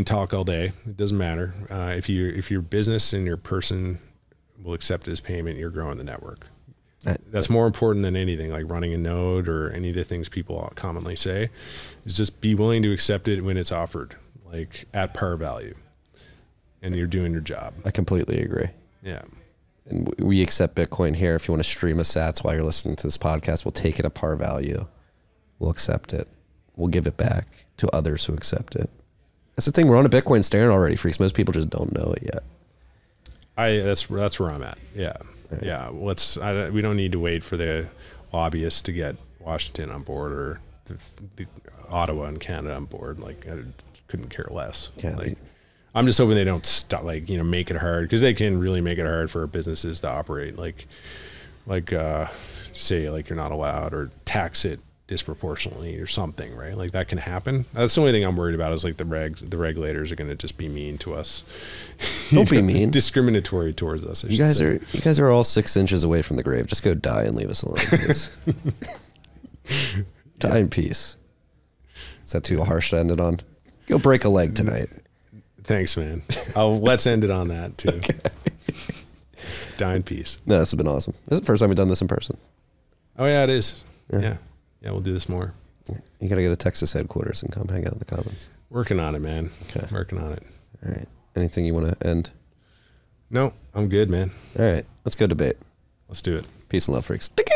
talk all day. It doesn't matter. If your business and your person will accept it as payment, you're growing the network. That's more important than anything, like running a node or any of the things people commonly say, is just be willing to accept it when it's offered, like at par value, and you're doing your job. I completely agree. Yeah. And we accept Bitcoin here. If you want to stream us sats while you're listening to this podcast, we'll take it at par value. We'll accept it. We'll give it back to others who accept it. That's the thing. We're on a Bitcoin standard already, freaks. Most people just don't know it yet. That's where I'm at. Yeah. Right. Yeah. We don't need to wait for the lobbyists to get Washington on board or the Ottawa and Canada on board. Like I couldn't care less. Yeah. Like, I'm just hoping they don't stop, like, you know, make it hard, because they can really make it hard for businesses to operate. Like say like you're not allowed, or tax it disproportionately or something, right? Like that can happen. That's the only thing I'm worried about, is like the regulators are going to just be mean to us. Don't be mean. Discriminatory towards us. You guys are all 6 inches away from the grave. Just go die and leave us alone, please. Die in peace. Is that too harsh to end it on? Go break a leg tonight. Thanks, man. Let's end it on that too. Okay. Die in peace. No, this has been awesome. This is the first time we've done this in person. Oh yeah, it is. Yeah, we'll do this more. You gotta go to Texas headquarters and come hang out in the Commons. Working on it, man. Okay. Working on it. All right. Anything you want to end? No, I'm good, man. All right. Let's go debate. Let's do it. Peace and love, freaks. Sticky.